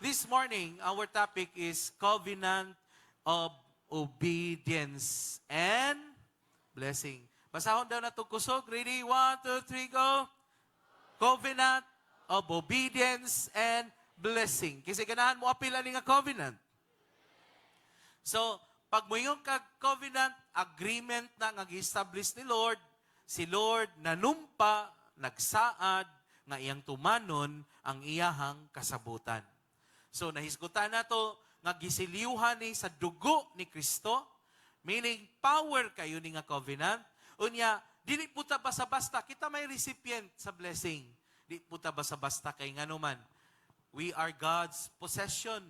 This morning, our topic is covenant of obedience and blessing. Basahon daw na ito kusog. Ready? 1, 2, 3, go. Covenant of obedience and blessing. Kasi ganahan mo apila ni nga covenant. So, pag mo yung covenant agreement na nag-establish ni Lord, si Lord nanumpa, nagsaad, nga iyang tumanon ang iyahang kasabutan. So, nahisgutan na to, nga gisiliuhan ni sa dugo ni Kristo, meaning power kayo ni nga covenant. Unya, dili puta basta-basta, kita may recipient sa blessing. Di puta basta-basta kay nga naman. We are God's possession.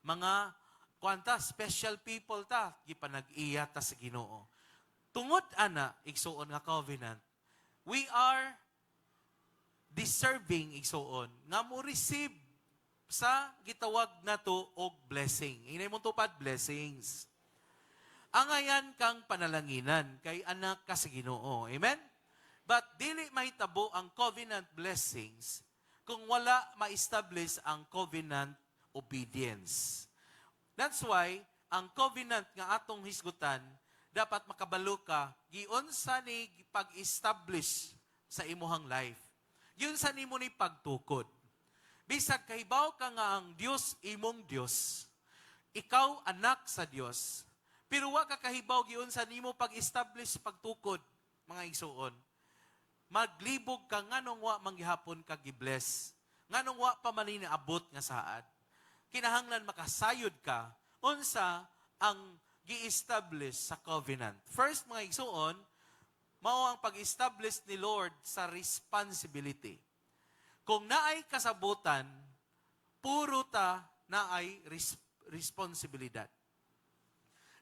Mga kwanta, special people ta, gipanag-iya ta sa Ginoo. Tungod ana, igsuon nga covenant, we are deserving igsuon, nga mo receive sa gitawag na to og blessing. Inay mo tupad, blessings. Angayan kang panalanginan, kay anak ka sa Ginoo. Amen? But dili mahitabo ang covenant blessings kung wala ma-establish ang covenant obedience. That's why, ang covenant nga atong hisgutan, dapat makabalo ka, giyon sa ni pag-establish sa imuhang life. Giyon sa ni mo ni pagtukod. Bisag kahibaw ka nga ang Diyos, imong Diyos, ikaw anak sa Diyos, pero wa ka kahibaw giyon sa nimo pag-establish pagtukod, mga igsuon. Maglibog ka nganong wa manggihapon ka gibless, nganong wa pa man abot nga saad. Kinahanglan makasayod ka unsa ang gi-establish sa covenant. First, mga igsuon, mao ang pag-establish ni Lord sa responsibility. Kung naay kasabutan, puro ta naay responsibilidad.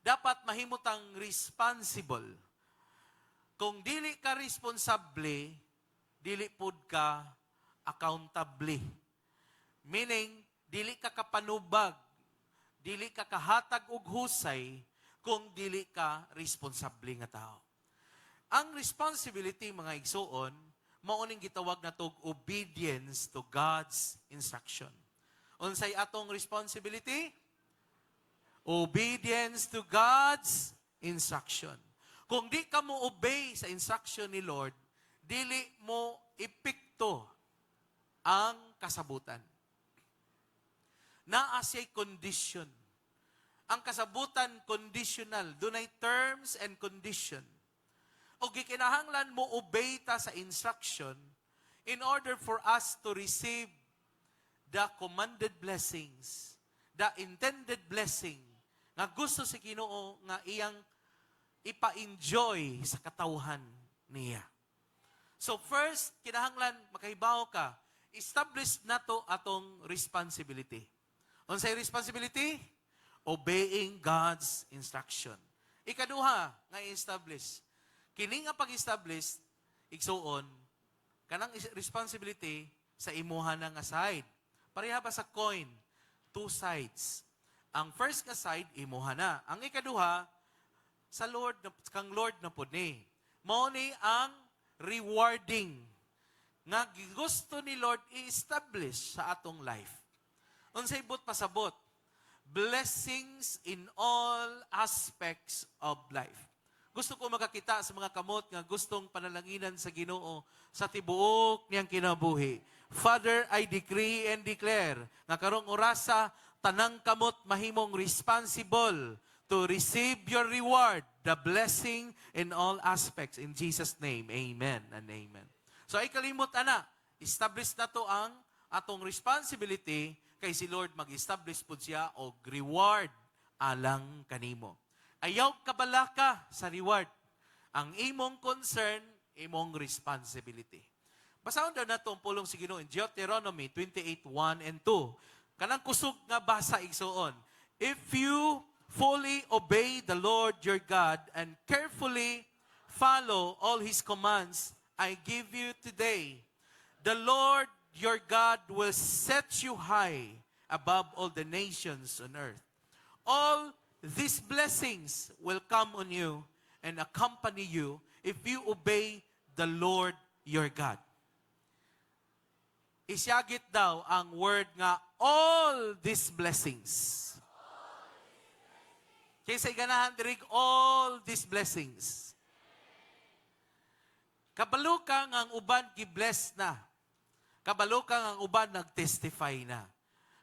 Dapat mahimutang responsible. Kung dili ka responsable, dili pud ka accountable. Meaning, dili ka kapanubag, dili ka kahatag og husay, kung dili ka responsable nga tao. Ang responsibility, mga igsuon, mauning gitawag na tog obedience to God's instruction. Unsay atong responsibility? Obedience to God's instruction. Kung di ka mo obey sa instruction ni Lord, dili mo epekto ang kasabutan. Naa siya'y condition. Ang kasabutan, conditional. Dunay terms and condition. O gikinahanglan mo obey ta sa instruction in order for us to receive the commanded blessings, the intended blessing, nga gusto si Ginoo nga iyang ipa-enjoy sa katawhan niya. So first, kinahanglan makahibaw ka, establish na to atong responsibility. Unsay responsibility? Obeying God's instruction. Ikaduha, nga i-establish. Kini nga pag-establish, igsuon, kanang responsibility sa imuha na nga side. Pareha ba sa coin? Two sides. Ang first nga side, imuha na. Ang ikaduha, sa Lord, kang Lord na po ni. Mao ni ang rewarding nga gusto ni Lord i-establish sa atong life. Unsay but pasabot? Blessings in all aspects of life. Gusto ko makakita sa mga kamot nga gustong panalanginan sa Ginoo sa tibuok niyang kinabuhi. Father, I decree and declare nga karong orasa tanang kamot mahimong responsible to receive your reward, the blessing in all aspects. In Jesus' name, amen and amen. So ay kalimot ana, establish na to ang atong responsibility kay si Lord mag-establish po siya og reward alang kanimo. Ayaw kabalaka sa reward. Ang imong concern, imong responsibility. Basahon daw na itong pulong si Ginoo in Deuteronomy 28:1 and 2. Kanang kusog nga basa igsuon. If you fully obey the Lord your God and carefully follow all His commands I give you today, the Lord your God will set you high above all the nations on earth. All these blessings will come on you and accompany you if you obey the Lord your God. Isyagit daw ang word nga all these blessings. Kaysa ganahan dirig all these blessings. Kabalo ka nga ang uban gi-bless na. Kabalo ka nga ang uban nag-testify na.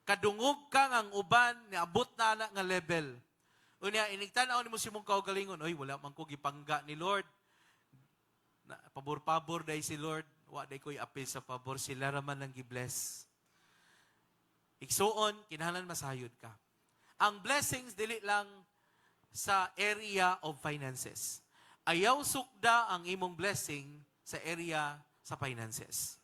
Kadungog ka nga ang uban niabot na nga level. Unya inigtan-aw nimo si mong kaugalingon, oy wala man ko gipangga ni Lord. Na, pabor-pabor day si Lord, wa day ko'y apil sa pabor, sila raman nang gi-bless. Igsuon, kinahanglan masayod ka. Ang blessings dili lang sa area of finances. Ayaw sukda ang imong blessing sa area sa finances.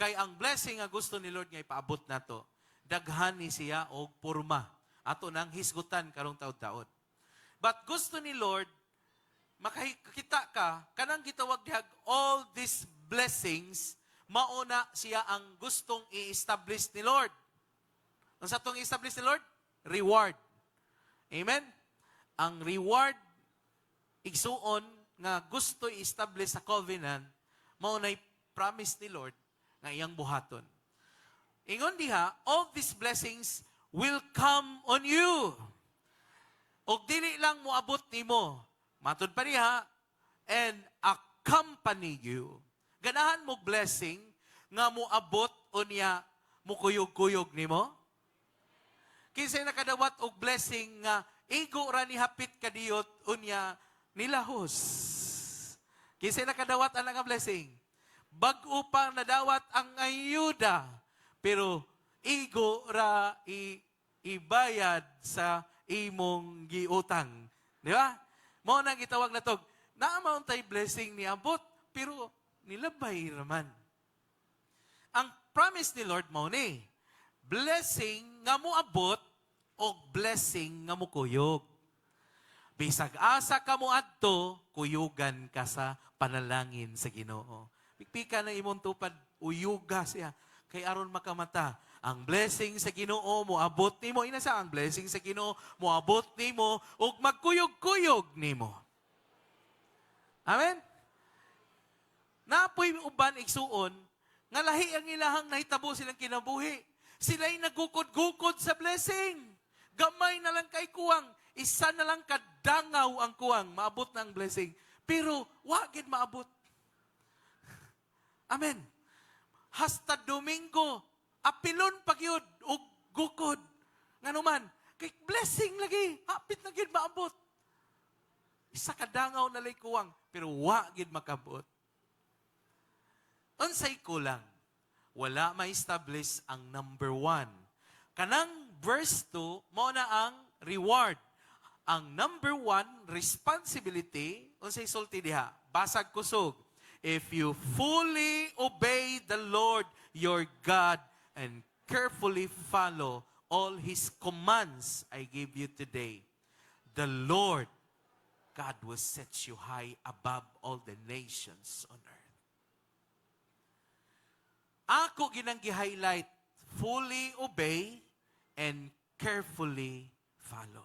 Kay ang blessing nga gusto ni Lord nga ipaabot nato, daghan ni siya og purma. Ato nang hisgutan karong taud-taon. But gusto ni Lord, makakita ka, kanang gitawag dihag all these blessings, mauna siya ang gustong i-establish ni Lord. Ang sa itong i-establish ni Lord? Reward. Amen? Ang reward, igsuon, nga gusto i-establish sa covenant, maunay promise ni Lord nga iyang buhaton. Ingon diha, all these blessings will come on you. Og dili lang moabot nimo, matud pa diha, and accompany you. Ganahan mo blessing nga moabot unya mukuyog-kuyog nimo. Kinsay nakadawat og blessing nga igo ra ni hapit kadiyot unya nilahos. Kinsay nakadawat ang nga blessing. Bag-o pang nadawat ang ayuda, pero igo ra ibayad sa imong giutang. Di ba? Mao nang gitawag na tog, naamount tay blessing ni abot, pero nilabay raman. Ang promise ni Lord mao ni, blessing nga moabot o blessing nga mukuyog. Bisag asa ka mo adto, kuyugan ka sa panalangin sa Ginoo. Pikpika na imong tupad, uyuga siya. Kay aron makamata, ang blessing sa Ginoo moabot nimo. Inasa ang blessing sa Ginoo moabot nimo ug magkuyog-kuyog nimo. Amen? Napoy uban igsuon, nga lahi ang ilahang nahitabo silang kinabuhi. Sila'y nagukod-gukod sa blessing. Gamay na lang kay kuwang. Isa na lang kadangaw ang kuwang. Maabot na ang blessing. Pero, wagid maabot. Amen. Hasta Domingo, apilon pagyud o gukod. Nga naman, kay blessing lagi. Hapit na gid maabot. Isa kadangaw na lay kuwang. Pero wagid makabot. Unsay kulang. Wala ma-establish ang number 1. Kanang verse 2, mo na ang reward. Ang number 1, responsibility, unsay sulti diha, basag kusog. If you fully obey the Lord your God and carefully follow all His commands I give you today, the Lord God will set you high above all the nations on earth. Ako ginang gi-highlight, fully obey and carefully follow.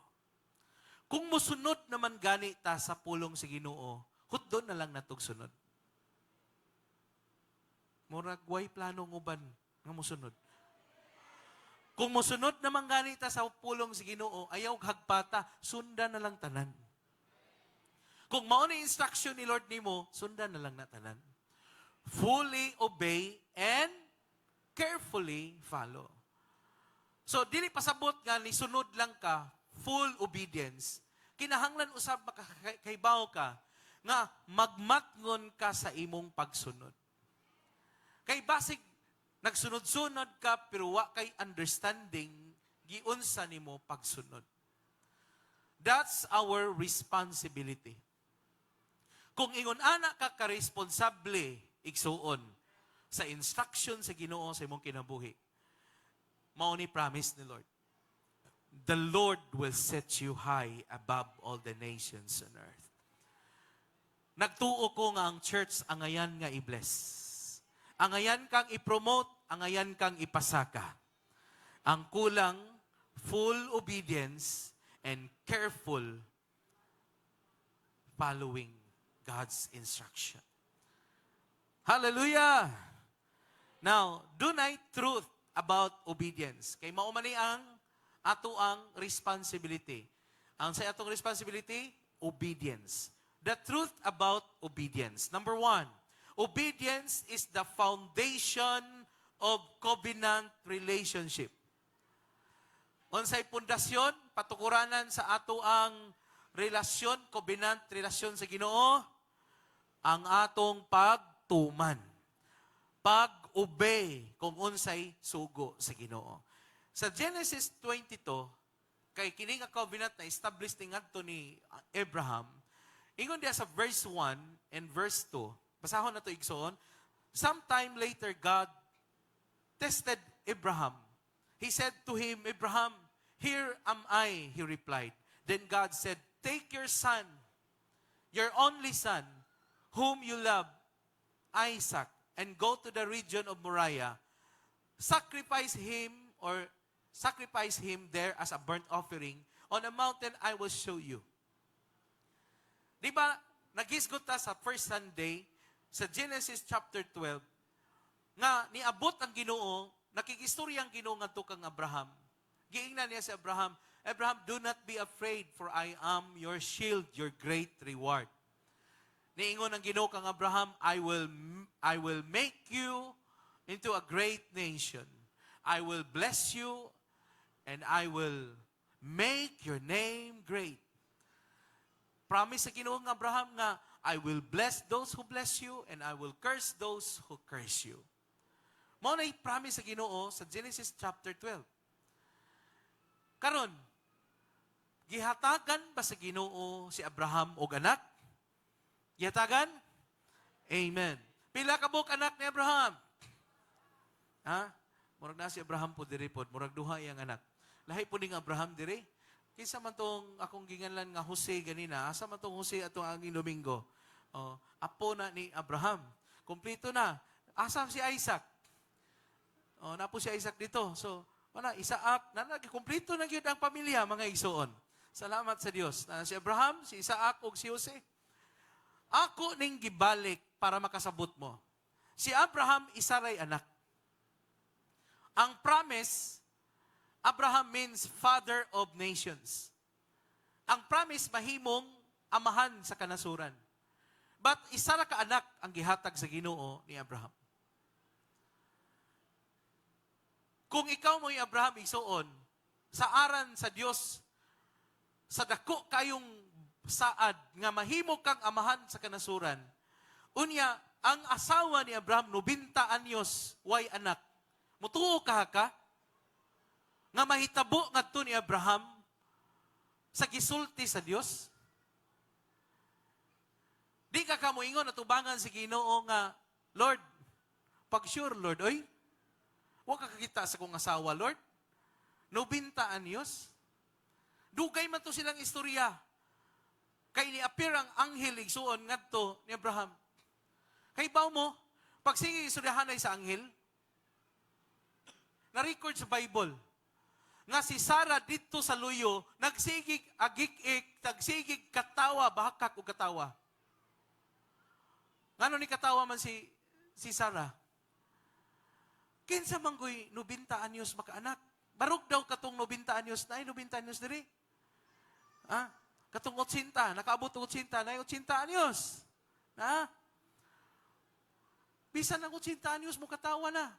Kung musunod naman gani ta sa pulong sa Ginoo, hutdon na lang natog sunod. Murag way planong uban nga musunod. Kung musunod naman gani ta sa pulong sa Ginoo, ayaw hagpata, sundan na lang tanan. Kung mao ni instruction ni Lord nimo, sundan na lang na tanan. Fully obey and carefully follow. So, dili pasabot nga ni sunod lang ka, full obedience. Kinahanglan usab makakaibaw ka nga magmatngon ka sa imong pagsunod. Kay basig nagsunod-sunod ka pero wa kay understanding giunsa nimo pagsunod. That's our responsibility. Kung ingon ana ka responsable igsuon sa instruction sa Ginoo sa imong kinabuhi, mao ni promise ni Lord. The Lord will set you high above all the nations on earth. Nagtuo ko nga ang church angayan nga i-bless. Angayan kang i-promote, angayan kang ipasaka. Ang kulang, full obedience and careful following God's instruction. Hallelujah! Now, dunay truth about obedience. Kay mao man ni ang ato ang responsibility. Ang sa atong responsibility, obedience. The truth about obedience. Number 1, obedience is the foundation of covenant relationship. Unsay pundasyon, patukuranan sa ato ang relasyon, covenant relasyon sa Ginoo, ang atong pagtuman. Pag-obey kung unsay sugo sa Ginoo. Sa Genesis 22, kay kini nga covenant na established ni ngadto ni Abraham, ingon diya sa verse 1 and verse 2, basahon na to igsoon, sometime later God tested Abraham. He said to him, Abraham, here am I, he replied. Then God said, take your son, your only son, whom you love, Isaac, and go to the region of Moriah. Sacrifice him there as a burnt offering on a mountain I will show you. Di ba, nagisgot ta sa first Sunday, sa Genesis chapter 12, nga niabot ang Ginoo, nakikistorya ang Ginoo ngadto kang Abraham. Giingnan niya si Abraham, Abraham, do not be afraid, for I am your shield, your great reward. Niingon ang Ginoo kang Abraham, I will make you into a great nation. I will bless you, and I will make your name great. Promise sa Ginoo ng Abraham nga, I will bless those who bless you, and I will curse those who curse you. Mao na promise sa Ginoo sa Genesis chapter 12. Karon, gihatagan ba sa Ginoo si Abraham og anak? Gihatagan? Amen. Pila ka buk anak ni Abraham? Ha? Murag na si Abraham po diri pod, murag duha iyang anak. Lahi po ning Abraham diri. Kinsa man tong akong ginganlan nga Jose ganina, asa man tong Jose atong angin Domingo? Oh, apo na ni Abraham. Kumpleto na. Asa si Isaac? Oh, napo si Isaac dito. So, wala, Isaac, kumpleto na gyud ang pamilya, mga igsoon. Salamat sa Dios. Na si Abraham, si Isaac, ug si Jose. Ako ning gibalik para makasabot mo. Si Abraham, isa ray anak. Ang promise, Abraham means father of nations. Ang promise, mahimong amahan sa kanasuran. But isa ra ka anak ang gihatag sa Ginoo ni Abraham. Kung ikaw mo yung Abraham igsoon, sa aran sa Dios, sa dako kayong saad nga mahimo kang amahan sa kanasuran, unya, ang asawa ni Abraham, 90 anyos, way anak. Mutuo ka nga mahitabo ngadto ni Abraham sa gisulti sa Dios? Di ka kamuingon at ubangan si Ginoo nga, Lord, pag sure, Lord, oy, huwag kakakita sa kong asawa, Lord. 90 anyos. Dugay man to silang istorya. Kay ni-appear ang anghel igsuon ngadto ni Abraham. Kay baw mo, pag sige istoryahan ay sa anghel, na-record sa Bible, nga si Sarah dito sa luyo, nagsigig agik-ik, nagsigig katawa, bahakak o katawa. Ngano ni katawa man si Sarah? Kinsa manggoy 90 anyos makaanak. Barog daw katong 90 anyos na 90 anyos diri. Ah, katong 80, nakaabot og 80 na 80 anyos. Ha? Bisan ang 80 anyos mo katawa na.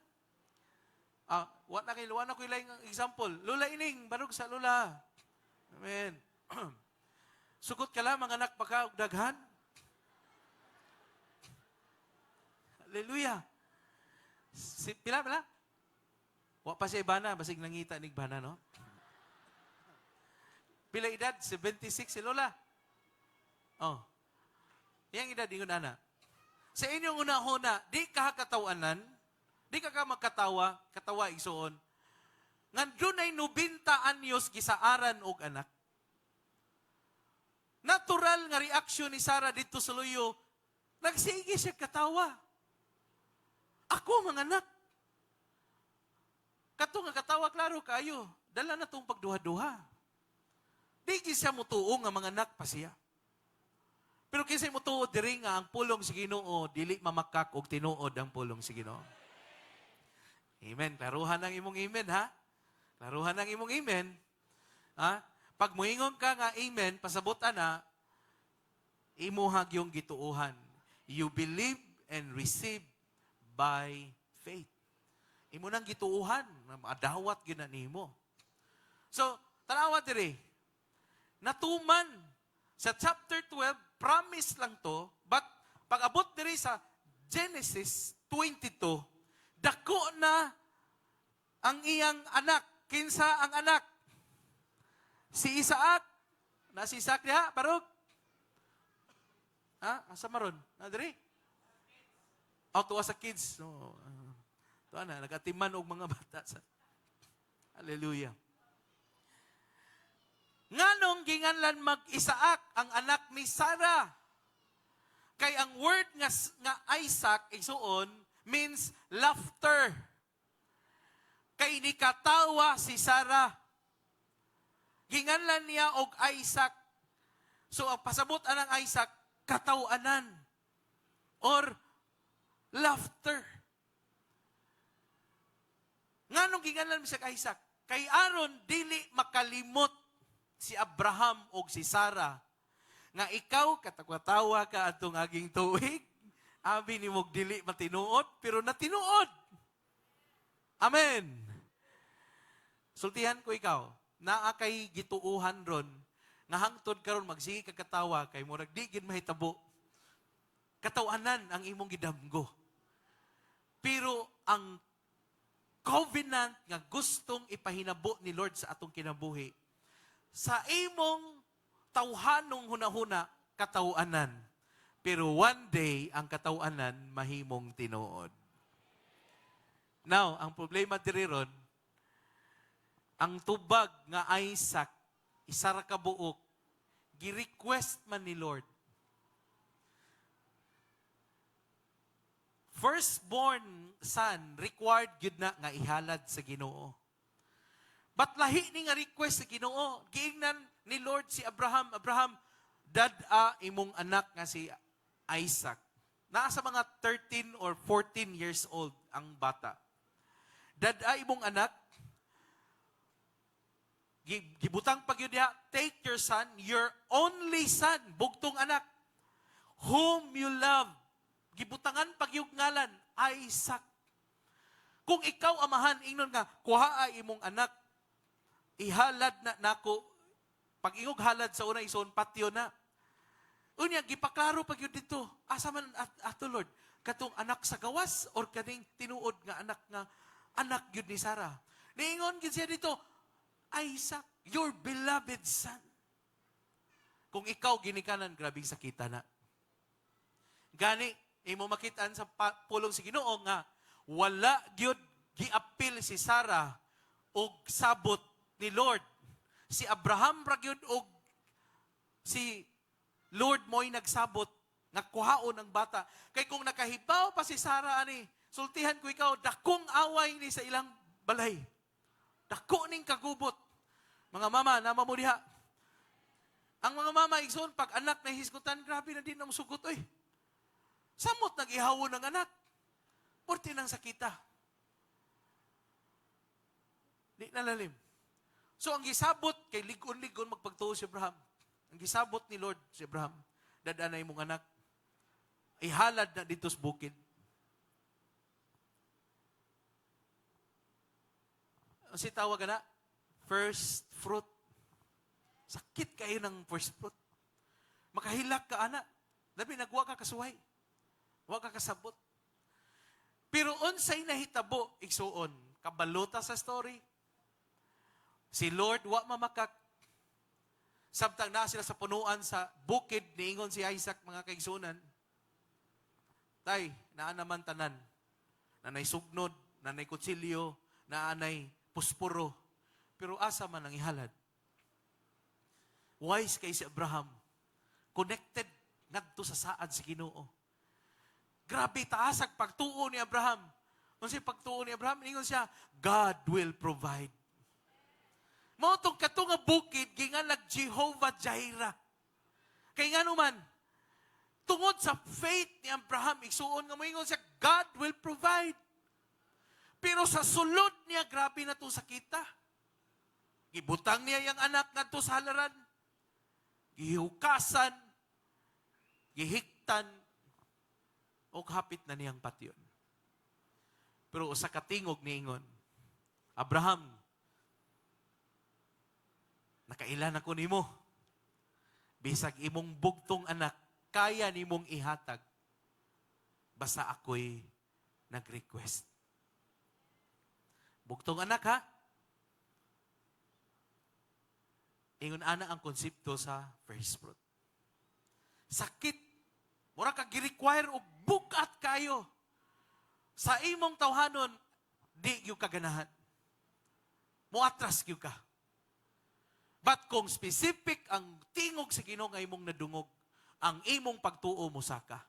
Ah, wa na ko ilaing example. Lula ining barog sa lula. Amen. Sukot ka lang mga anak pagka og daghan. Hallelujah. Pila? Wa pa siya ibana, basig nangita ni bana, no? Pila edad? 76 si Lola. Oh. Yang edad, ingon ana. Sa inyong una-huna, di ka katawanan, di ka magkatawa, katawa igsoon, nga dunay 90 anyos gisaaran og anak. Natural nga reaksyon ni Sarah dito sa luyo, nagsige siya katawa. Ako, mga anak. Kato nga katawa, klaro kayo. Dala na itong pagduha-duha. Di siya mutuo nga mga anak pa siya. Pero kisay mutuo diri nga ang pulong si Ginoo dili mamakak og tinuod ang pulong si Ginoo. Amen. Klaruhan ang imong amen, ha? Klaruhan ang imong amen. Ha? Pag muingon ka nga amen, pasabutan na, imuhag yung gituuhan. You believe and receive by faith. Imo nang gituuhan, adawat gyud na nimo. So, tanawa diri. Natuman sa chapter 12, promise lang to, but pag abot diri sa Genesis 22, dako na ang iyang anak. Kinsa ang anak? Si Isaac. Na si Isaac diha, Barog? Ha? Asa maron? Na diri? Tuwa sa kids. No. Tuwa na, nagatiman og mga bata. Hallelujah. Nganong ginganlan mag-Isaac ang anak ni Sarah? Kay ang word nga Isaac, igsuon, means laughter. Kay nikatawa si Sarah. Ginganlan niya og Isaac. So ang pasabot anang Isaac, katawanan or laughter. Nganong ginganlan siya kay Isaac? Kay aron dili makalimot si Abraham o si Sarah nga ikaw katakwa-tawa ka atong aging tuig, abi ni mog dili matinuod pero natinuod. Amen. Sultihan ko ikaw, naa kay gituuhan ron nga hangtod karon magsige ka katawa kay murag di gid mahitabo. Katawanan ang imong gidamgo. Pero ang covenant nga gustong ipahinabo ni Lord sa atong kinabuhi, sa imong tawhanong hunahuna, katawanan. Pero one day, ang katawanan, mahimong tinuod. Now, ang problema diri ron, ang tubag nga Isaac, isa ra ka buok, gi-request man ni Lord. Firstborn son, required gyud na nga ihalad sa Ginoo. But lahi ni nga request sa Ginoo, giingnan ni Lord si Abraham, Abraham, dad-a imong anak nga si Isaac. Nasa mga 13 or 14 years old ang bata. Dad-a imong anak, gibutang pagyud diha, take your son, your only son, bugtong anak, whom you love. Gibutangan pagyud ngalan, Isaac. Kung ikaw amahan, ingnon nga, kuhaa imong anak, ihalad na nako, pag ingog halad sa una ison, patyo na. Unya, gipaklaro pagyud dito, asa man ato Lord, katong anak sa gawas, or kaning tinuod nga anak gyud ni Sarah. Niingon gyud siya dito, Isaac, your beloved son. Kung ikaw ginikanan, grabing sakita na. Gani, imo makitaan sa pulong si Ginoo nga, wala gyud giapil si Sarah og sabot ni Lord. Si Abraham ra gyud og si Lord mo'y nagsabot nga kuhaon ang bata. Kay kung nakahibaw pa si Sarah ani, sultihan ko ikaw, dakong away ni sa ilang balay. Dako ning kagubot. Mga mama, nama mo diha. Ang mga mama, igsoon, pag anak na hisgutan, grabe na din ang sugot, oy. Samot nag-ihawon ng anak. Porti nang sakita. Di nalalim. So, ang gisabot, kay ligon-ligon magpagtuo si Abraham. Ang gisabot ni Lord si Abraham, dadanay mong anak, ihalad na dito sa bukid. Si tawag na, first fruit. Sakit kayo ng first fruit. Makahilak ka, anak. Labi, nagwa ka kasuhay. Huwag ka kasabot. Pero unsay nahitabo, igsuon, kabalota sa story. Si Lord, wa mamakak. Samtang na sila sa punuan sa bukid, niingon si Isaac, mga kaigsunan. Tay, naan naman tanan. Nanay sugnod, nanay kutsilyo, naanay puspuro. Pero asa man ang ihalad. Wise kay si Abraham. Connected ngadto sa saad si Ginoo. Grabe taasag pagtuo ni Abraham. Kung siya pagtuo ni Abraham, ingon siya, God will provide. Mao tong katong nga bukid ginganlag Jehovah Jireh. Kay nga naman, tungod sa faith ni Abraham, igsuon nga moingon siya, God will provide. Pero sa sulod niya, grabe na to sakita. Gibutang niya yung anak na to sa halaran. Gihukasan, gihiktan, o hapit na niyang patyon. Pero sa katingog niingon, Abraham, nakailan ako nimo. Bisag imong bugtong anak, kaya nimong ihatag. Basta ako'y nag-request. Bugtong anak ha? Ingon ana ang konsepto sa first fruit. Sakit. Mura ka gi-require og bukat kayo. Sa imong tawhanon, di yung kaganahan. Muatras yung ka. But kung specific ang tingog sa Ginoo nga imong nadungog, ang imong pagtuo mo saka.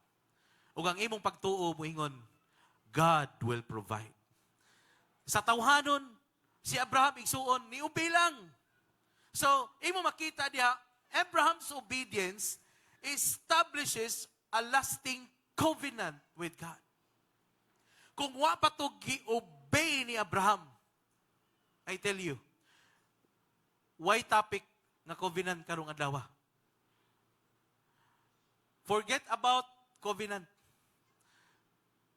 Ug ang imong pagtuo mo ingon, God will provide. Sa tawhanon, si Abraham igsuon ni ubilang. So, imo makita diha, Abraham's obedience establishes a lasting covenant with God. Kung wa pa to gi-obey ni Abraham, I tell you, why topic nga covenant karong adlaw? Forget about covenant.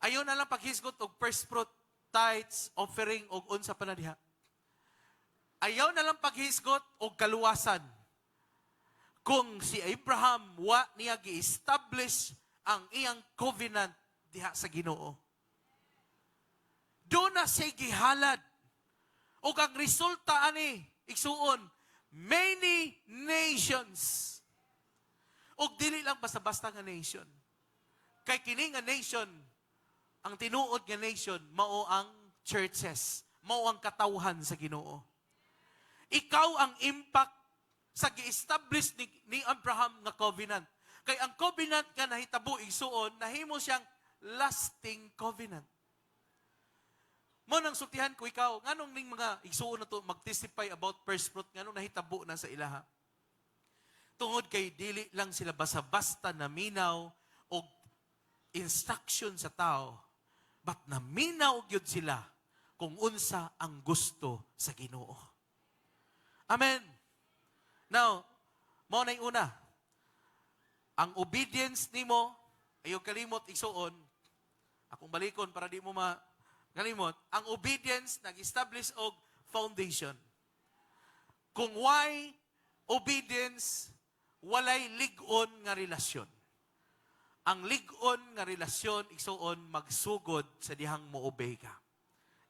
Ayaw na lang paghisgot og first fruit, tithes, offering, og unsa pa na diha. Ayaw na lang paghisgot og kaluwasan. Kung si Abraham wa niya gi-establish ang iyang covenant diha sa Ginoo. Doon na siya gihalad. O ang resulta ani, igsuon, many nations. O dili lang basta-basta nga nation. Kay kini nga nation, ang tinuod nga nation, mao ang churches, mao ang katawhan sa Ginoo. Ikaw ang impact sa gi-establish ni Abraham nga covenant. Kay ang covenant nga nahitabo igsuon, nahimo siyang lasting covenant. Mo nang sultihan ko ikaw, nganong ning mga igsuon na to mag-testify about first fruit, nganong nahitabo na sa ilaha. Tungod kay dili lang sila basta-basta naminaw o instruction sa tao, but naminaw gyud sila kung unsa ang gusto sa Ginoo. Amen. Now, mo na yung una. Ang obedience nimo, ayaw kalimot igsuon, akong balikon para di mo kalimot, ang obedience nag-establish og foundation. Kung why obedience, walay lig-on nga relasyon. Ang lig-on nga relasyon, igsuon, magsugod sa dihang mo-obey ka.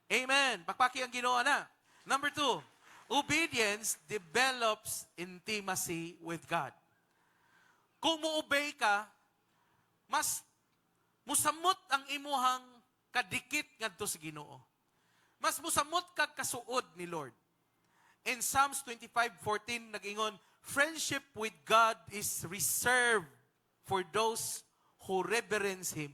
Amen. Pakpaki ang Ginoo na. Number 2, obedience develops intimacy with God. Kung mo-obey ka, mas musamot ang imuhang kadikit ngadto sa Ginoo. Mas musamot kag kasuod ni Lord. In Psalms 25:14 nag-ingon, friendship with God is reserved for those who reverence Him.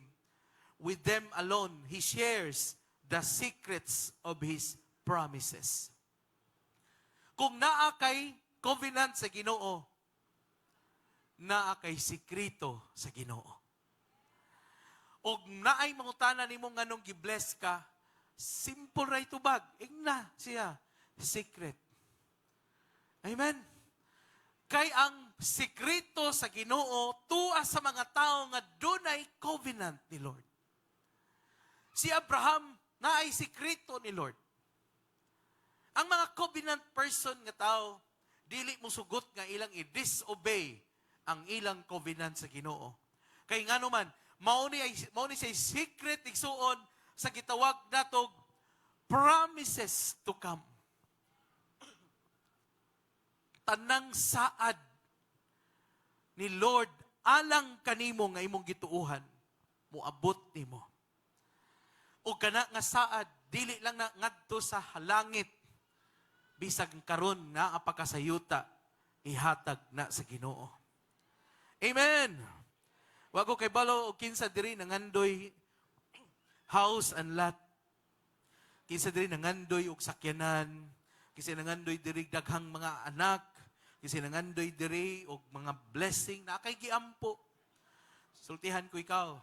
With them alone, He shares the secrets of His promises. Kung naa kay covenant sa Ginoo, naa kay sikrito sa Ginoo. Og naay mangutana nimo nganong gi-bless ka, simple ra itubag, igna siya, secret. Amen. Kay ang sikrito sa Ginoo tuwa sa mga tao nga dunay covenant ni Lord. Si Abraham naay sikrito ni Lord. Ang mga covenant person nga tao dili mo sugot nga ilang i-disobey ang ilang covenant sa Ginoo. Kay ngano man mao ni say secret igsuon sa gitawag natog promises to come. Tanang saad ni Lord alang kanimo nga imong gituuhan moabot nimo. O kana nga saad dili lang na ngadto sa halangit bisag karon nga apakasayuta ihatag na sa Ginoo. Amen. Wago kay balo o kinsa diri nangandoy house and lot. Kinsa diri nangandoy og sakyanan, kinsa nangandoy diri daghang mga anak, kinsa nangandoy diri og mga blessing na kay giampo. Sultihan ko ikaw.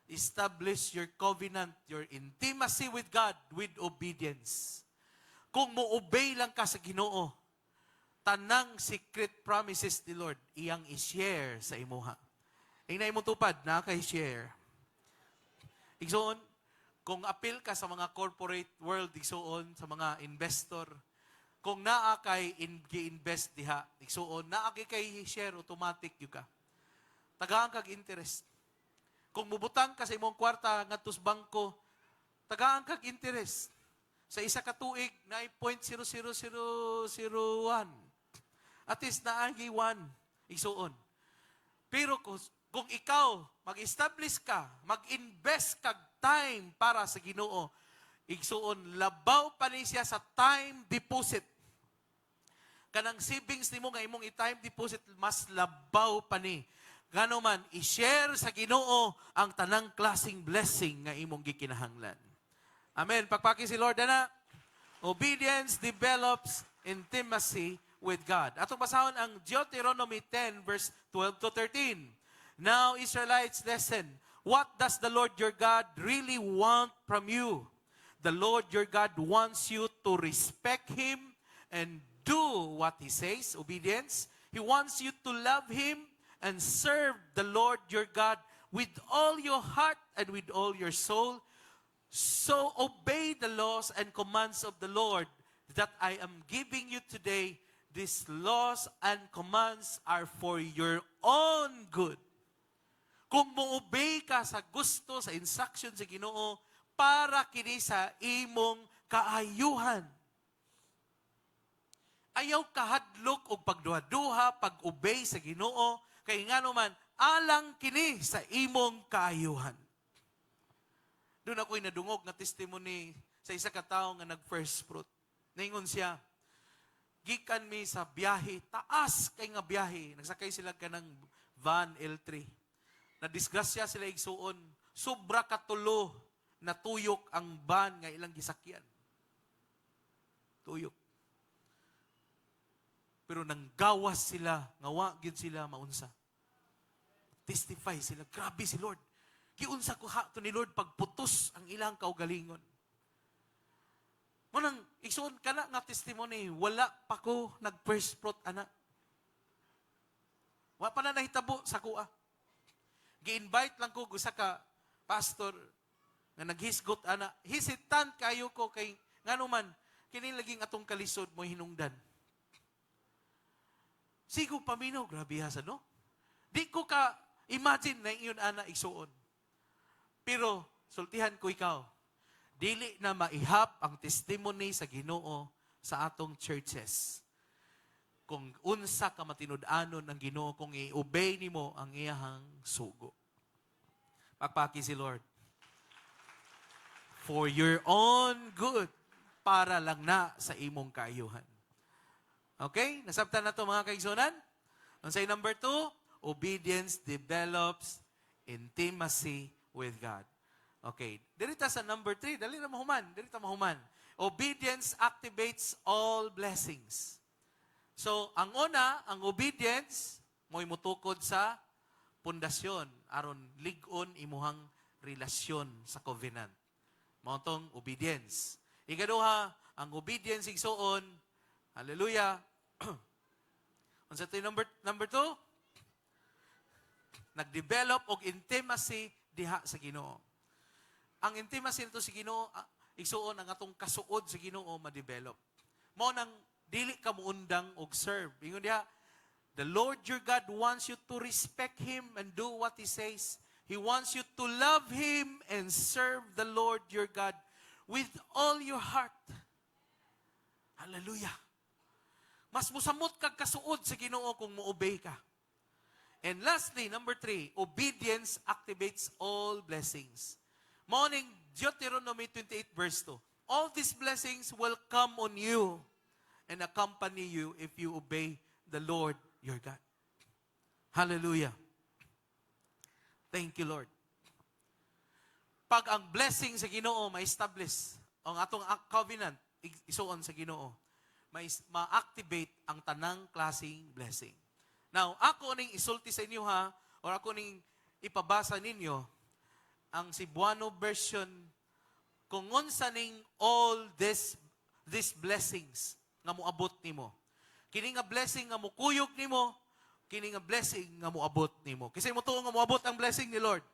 establish your covenant, your intimacy with God with obedience. Kung mo-obey lang ka sa Ginoo, tanang secret promises ni Lord, iyang i-share sa imuha. Ingay mo tupad, na kay-share. Igsoon, kung appeal ka sa mga corporate world, igsoon, sa mga investor, kung naa kay gi-invest diha, igsoon, naa kay share, automatic yung ka. Tagaan kag interest. Kung mubutang ka sa imong kwarta ngadto sa bangko, tagaan kag interest. Sa isa ka tuig na 0.00001. At least naagi 1 igsuon. Pero kung ikaw mag-establish ka, mag-invest kag time para sa Ginoo, igsuon labaw pa ni siya sa time deposit. Kanang savings nimo nga imong i-time deposit mas labaw pa ni. Ngano man i-share sa Ginoo ang tanang klaseng blessing nga imong gikinahanglan. Amen. Pagpaki si Lord na. Obedience develops intimacy with God. Atong basahon ang Deuteronomy 10 verse 12 to 13. Now Israelites, listen. What does the Lord your God really want from you? The Lord your God wants you to respect Him and do what He says, obedience. He wants you to love Him and serve the Lord your God with all your heart and with all your soul. So obey the laws and commands of the Lord that I am giving you today. These laws and commands are for your own good. Kung mo-obey ka sa gusto, sa instruction sa Ginoo, para kini sa imong kaayuhan. Ayaw kahadlok og pagduha-duha, pag-obey sa Ginoo, kay ngano man, alang kini sa imong kaayuhan. Doon ako'y nadungog na testimony sa isa ka tawo nga nag-first fruit. Naingon siya, gikan mi sa biyahe, taas kay nga biyahe. Nagsakay sila ka ng van L3. Nadisgrasya sila igsuon, sobra katulo na tuyok ang van nga ilang gisakyan. Tuyok. Pero nanggawas sila, ngawa gyud sila maunsa. Testify sila, grabe si Lord. Kiunsa ko hato ni Lord pagputos ang ilang kaugalingon. Munang igsuon kana nga testimony, wala pa ko nag-first fruit ana. Wa pa na nahitabo sa kuha. Gi-invite lang ko sa ka pastor nga naghisgot ana. Hesitant kayo ko kay ngano man kini laging atong kalisod mo hinungdan. Sigo paminaw, grabe hasa no? Di ko ka imagine na iyon ana igsuon. Pero sultihan ko ikaw, dili na maihap ang testimony sa Ginoo sa atong churches. Kung unsa ka matinud-anon ng Ginoo, kung i-obey nimo ang iyahang sugo. Pagpaki si Lord. For your own good, para lang na sa imong kaayuhan. Okay? Nasabtan na to mga kaigsunan? Ang say number 2, obedience develops intimacy with God. Okay. Dirita sa number 3, dali na mahuman. Dirita mahuman. Obedience activates all blessings. So, ang una, ang obedience, mo'y mutukod sa pundasyon, aron ligon imuhang relasyon sa covenant. Mautong obedience. Ikaduha, ang obedience igsuon, hallelujah. Unsa tay number 2? Nag-develop og intimacy diha sa Ginoo. Ang intimacy nito sa Ginoo, igsuon ang atong kasuod sa Ginoo ma-develop. Mao nang dili ka muundang og serve. Ingon diha, the Lord your God wants you to respect Him and do what He says. He wants you to love Him and serve the Lord your God with all your heart. Hallelujah. Mas musamot kag kasuod sa Ginoo kung mo-obey ka. And lastly, number 3, obedience activates all blessings. Morning, Deuteronomy 28 verse 2. All these blessings will come on you and accompany you if you obey the Lord your God. Hallelujah. Thank you, Lord. Pag ang blessing sa Ginoo ma-establish, ang atong covenant isuon sa Ginoo, ma-activate ang tanang klaseng blessing. Now, ako ning isulti sa inyo ha, or ako ning ipabasa ninyo, ang Cebuano version, kung unsa ning all these blessings nga moabot nimo. Kini nga blessing nga mukuyog nimo, kini nga blessing nga moabot nimo. Kasi mo tuo nga moabot ang blessing ni Lord.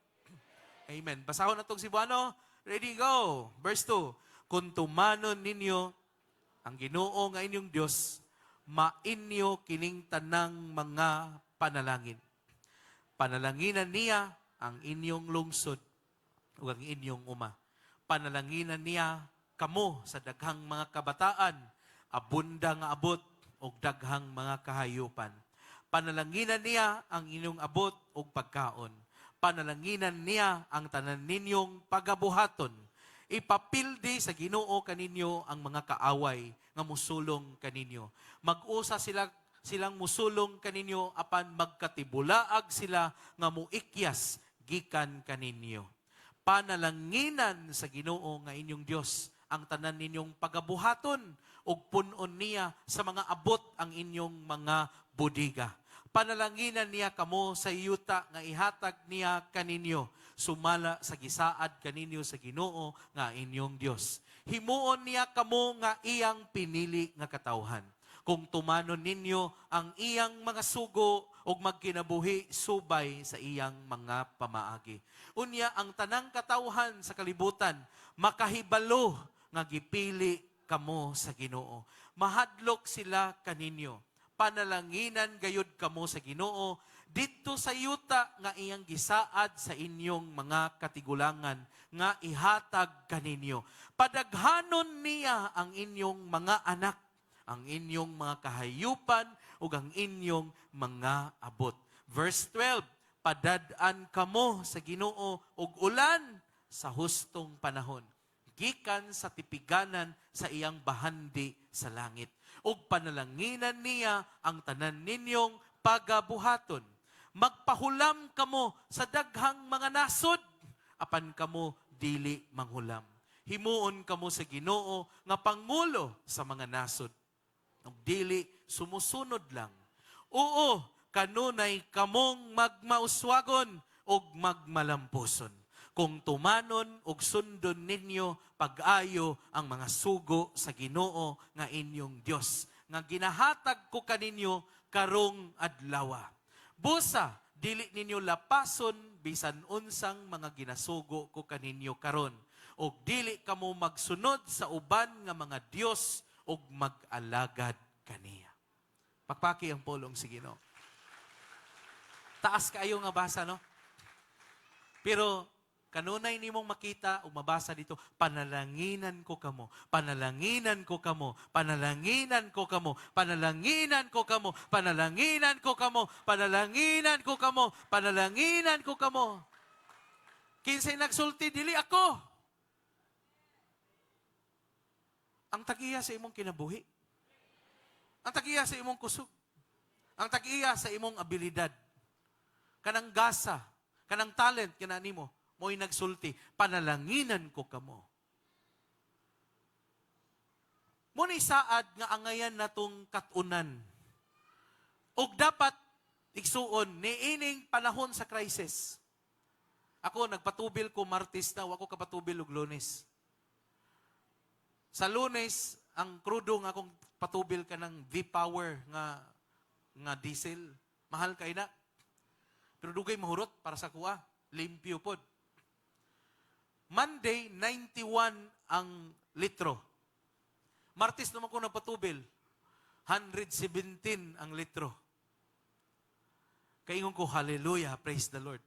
Amen. Basahon natong Cebuano. Ready, go. Verse 2. Kung tumanon ninyo ang Ginoo nga inyong Dios, mainyo kining tanang mga panalangin. Panalanginan niya ang inyong lungsod ug ang inyong uma. Panalanginan niya kamo sa daghang mga kabataan, abunda nga abot og daghang mga kahayupan. Panalanginan niya ang inyong abot og pagkaon. Panalanginan niya ang tanan ninyong pagabuhaton. Ipapildi sa Ginoo kaninyo ang mga kaaway nga musulong kaninyo. Mag-usa silang musulong kaninyo apan magkatibulaag sila nga muikyas gikan kaninyo. Panalanginan sa Ginoo nga inyong Dios ang tanan ninyong pagabuhaton ug punon niya sa mga abot ang inyong mga budiga. Panalanginan niya kamo sa yuta nga ihatag niya kaninyo, sumala sa gisaad kaninyo sa Ginoo nga inyong Dios. Himuon niya kamo nga iyang pinili nga katawhan. Kung tumanon ninyo ang iyang mga sugo ug magkinabuhi subay sa iyang mga pamaagi. Unya ang tanang katawhan sa kalibutan makahibalo nga gipili kamo sa Ginoo. Mahadlok sila kaninyo. Panalanginan gayud kamo sa Ginoo didto sa yuta nga iyang gisaad sa inyong mga katigulangan nga ihatag kaninyo. Padaghanon niya ang inyong mga anak, ang inyong mga kahayupan ug ang inyong mga abot. Verse 12, padad-an kamo sa Ginoo og ulan sa hustong panahon, gikan sa tipiganan sa iyang bahandi sa langit. Ug panalanginan niya ang tanan ninyong pagabuhaton. Magpahulam kamo sa daghang mga nasod, apan kamo dili manghulam. Himuon kamo sa Ginoo nga pangulo sa mga nasod. Ug dili sumusunod lang. Oo, kanunay kamong magmauswagon ug magmalampuson. Kung tumanon ug sundon ninyo pag-ayo ang mga sugo sa Ginoo nga inyong Dios, nga ginahatag ko kaninyo karong adlawa. Busa, dili ninyo lapason bisan unsang mga ginasugo ko kaninyo karon, ug dili kamo magsunod sa uban nga mga Dios ug mag-alagad kaniya. Pakpaki ang pulong sa Ginoo. Taas kaayo nga basa, no? Pero kanunay nimong makita o mabasa dito, panalanginan ko kamo, panalanginan ko kamo, panalanginan ko kamo, panalanginan ko kamo, panalanginan ko kamo, panalanginan ko kamo, panalanginan ko kamo. Kinsay nagsulti, dili ako. Ang tagiya sa imong kinabuhi. Ang tagiya sa imong kusog. Ang tagiya sa imong abilidad. Kanang gasa, kanang talent, kananimo, mo'y nagsulti, panalanginan ko kamo. Muna isaad nga angayan natong katunan. Og dapat igsuon, niining panahon sa crisis. Ako, nagpatubil ko Martes na, ako kapatubil og Lunes. Sa Lunes, ang krudo nga akong patubil ka ng V-Power nga diesel. Mahal kay na. Pero dugay mahurot para sa kuha. Limpyo pod. Monday, 91 ang litro. Martes naman ko nagpatubil. 117 ang litro. Kaingon ko, hallelujah, praise the Lord.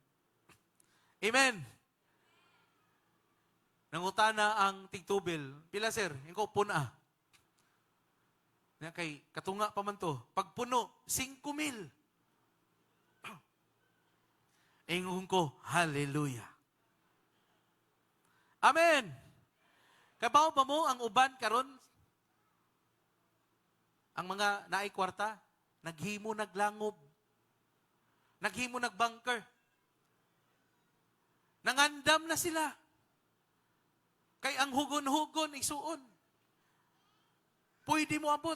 Amen. Nangutana ang tigtubil. Pila sir? Ikaw puna. Kay katunga pa man to. Pag puno, 5,000. Ingon ko, hallelujah. Amen. Kabaw pa mo ang uban karon? Ang mga naay kwarta, naghimo naglangob. Naghimo nagbunker. Nangandam na sila. Kay ang hugon-hugon isuon. Pwede mo abot.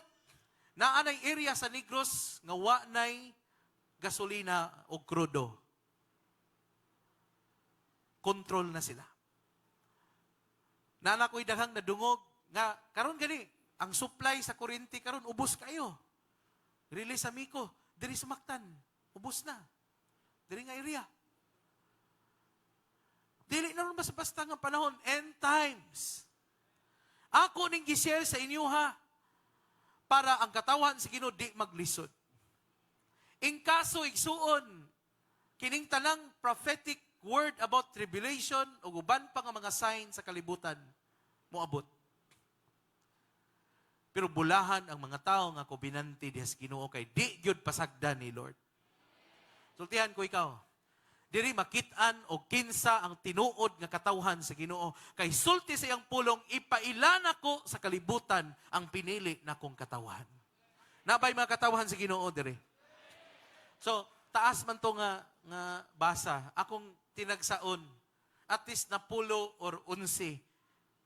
Naanay area sa Negros nga wa nay gasolina o krudo. control na sila. Nana ko'y daghang nadungog nga karon gani ang supply sa kuryente karon ubos kayo. Release sa Miko, diri sa Mactan, ubos na. Diri nga area. Dili na basta-basta nga panahon, end times. Ako ning gi-share sa inyo ha, para ang katawan sa Ginoo di maglisod. In kaso igsuon, kining tanang prophetic word about tribulation o uban pa nga mga sign sa kalibutan, moabot. Pero bulahan ang mga tao nga kubinanti diha sa Ginoo kay di gyud pasagdan ni Lord. Sultihan ko ikaw, diri makit-an o kinsa ang tinuod nga katawhan sa Ginoo kay sulti sa iyang pulong ipailan ako sa kalibutan ang pinili na kong katawhan. Nabay mga katawhan sa Ginoo diri. So, taas man to nga basa, akong tinagsaon at least na 10 or 11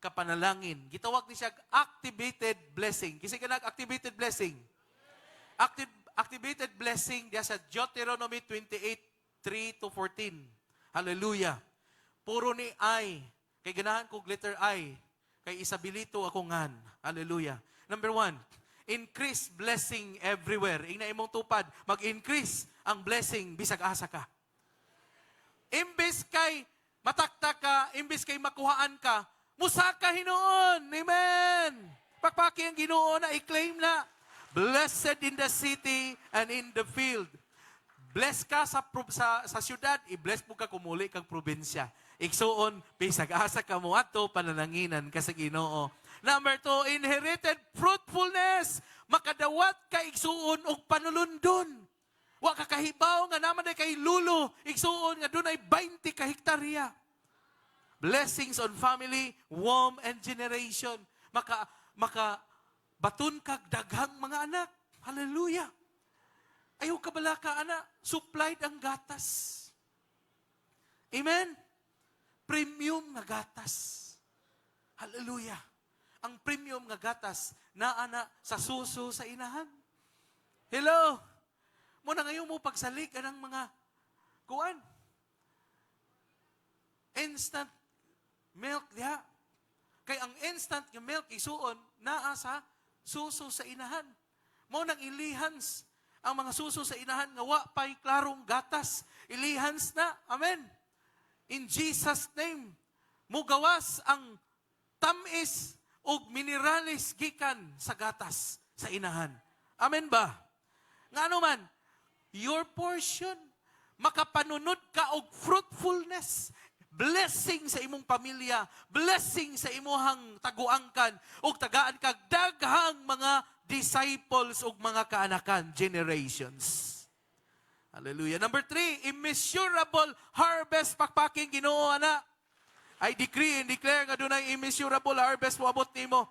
kapanalangin. Gitawag ni siya activated blessing. Kasi ka activated blessing. Activated blessing diya sa Deuteronomy 28:3-14. Hallelujah. Puro ni I. Kay ganahan kong letter I. Kay isabilito ako ngan. Hallelujah. Number 1, increase blessing everywhere. Ing na imong tupad, mag-increase ang blessing bisag asa ka. Imbes kay matakta ka, imbes kay makuhaan ka, musaka Hinoon. Amen. Pakpaki ang Ginoo na i-claim na. Blessed in the city and in the field. Bless ka sa syudad, i-bless mo ka kumuli kang probinsya. Iksuon, bisag asa ka mo ato, panananginan ka sa Ginoo. Number 2, inherited fruitfulness. Makadawat ka iksuon og panulundon. Wa ka kahibaw nga naman ay kay lulo. Iksuon nga dunay 20 ka hektarya. Blessings on family, womb, and generation. Maka batun kag daghang mga anak. Hallelujah. Ayaw ka bala ka, anak. Supplied ang gatas. Amen? Premium na gatas. Hallelujah. Ang premium nga gatas na ana sa suso sa inahan. Hello? Muna ngayon mo pagsalig anang mga kuan. Instant milk diha. Kay ang instant nga milk isuon naa sa suso sa inahan. Mo nang ilihans ang mga suso sa inahan nga wa pay klarong gatas. Ilihans na. Amen. In Jesus name, mugawas ang tamis o mineralis gikan sa gatas sa inahan. Amen ba? Ngano man, your portion, makapanunod ka og fruitfulness, blessing sa imong pamilya, blessing sa imuhang taguangkan, ug tagaan kag daghang mga disciples ug mga kaanakan, generations. Hallelujah. Number 3, immeasurable harvest. Pakpaking Ginoo ana. I decree and declare nga dunay immeasurable harvest moabot nimo.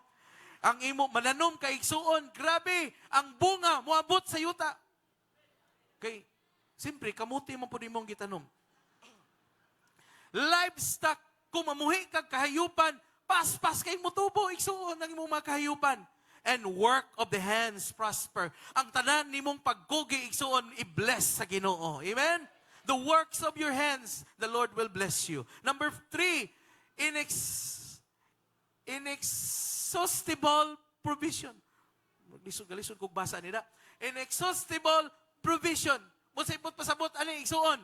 Ang imo mananom kay igsuon, grabe, ang bunga moabot sa yuta. Kay simpre kamuti man pud imong gitanom. Livestock, kung mamuhi kag kahayupan, paspas kay mutubo igsuon ang imong mga kahayupan. And work of the hands prosper. Ang tanan nimong pagkugi igsuon i-bless sa Ginoo. Amen? The works of your hands, the Lord will bless you. Number 3, inexhaustible provision. Lisod kong basa nila. Inexhaustible provision. Muna sa ipot pasabot, ano yung igsuon?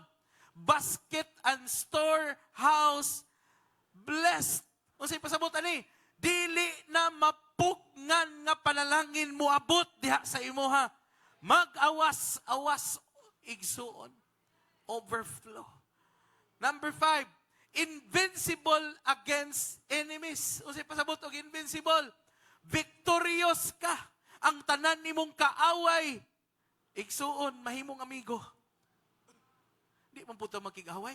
Basket and storehouse blessed. Muna sa ipasabot, ano dili na mapukngan nga panalangin mo abot diha sa imuha. Mag-awas-awas igsuon. Overflow. Number 5, invincible against enemies. O siya pasabot og invincible. Victorious ka. Ang tanan nimong kaaway. Igsuon, mahimong amigo. Di man puto makig-away.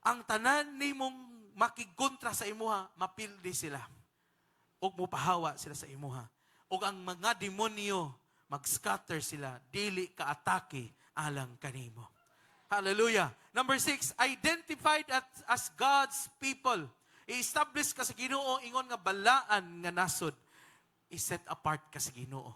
Ang tanan nimong makigkontra sa imuha, mapildi sila. Og mupahawa sila sa imuha. Og ang mga demonyo, mag-scatter sila. Dili ka-atake alang kanimo. Hallelujah. Number 6, identified as God's people. I-establish ka sa Ginoo, ingon nga balaan nga nasod. I-set apart ka sa Ginoo.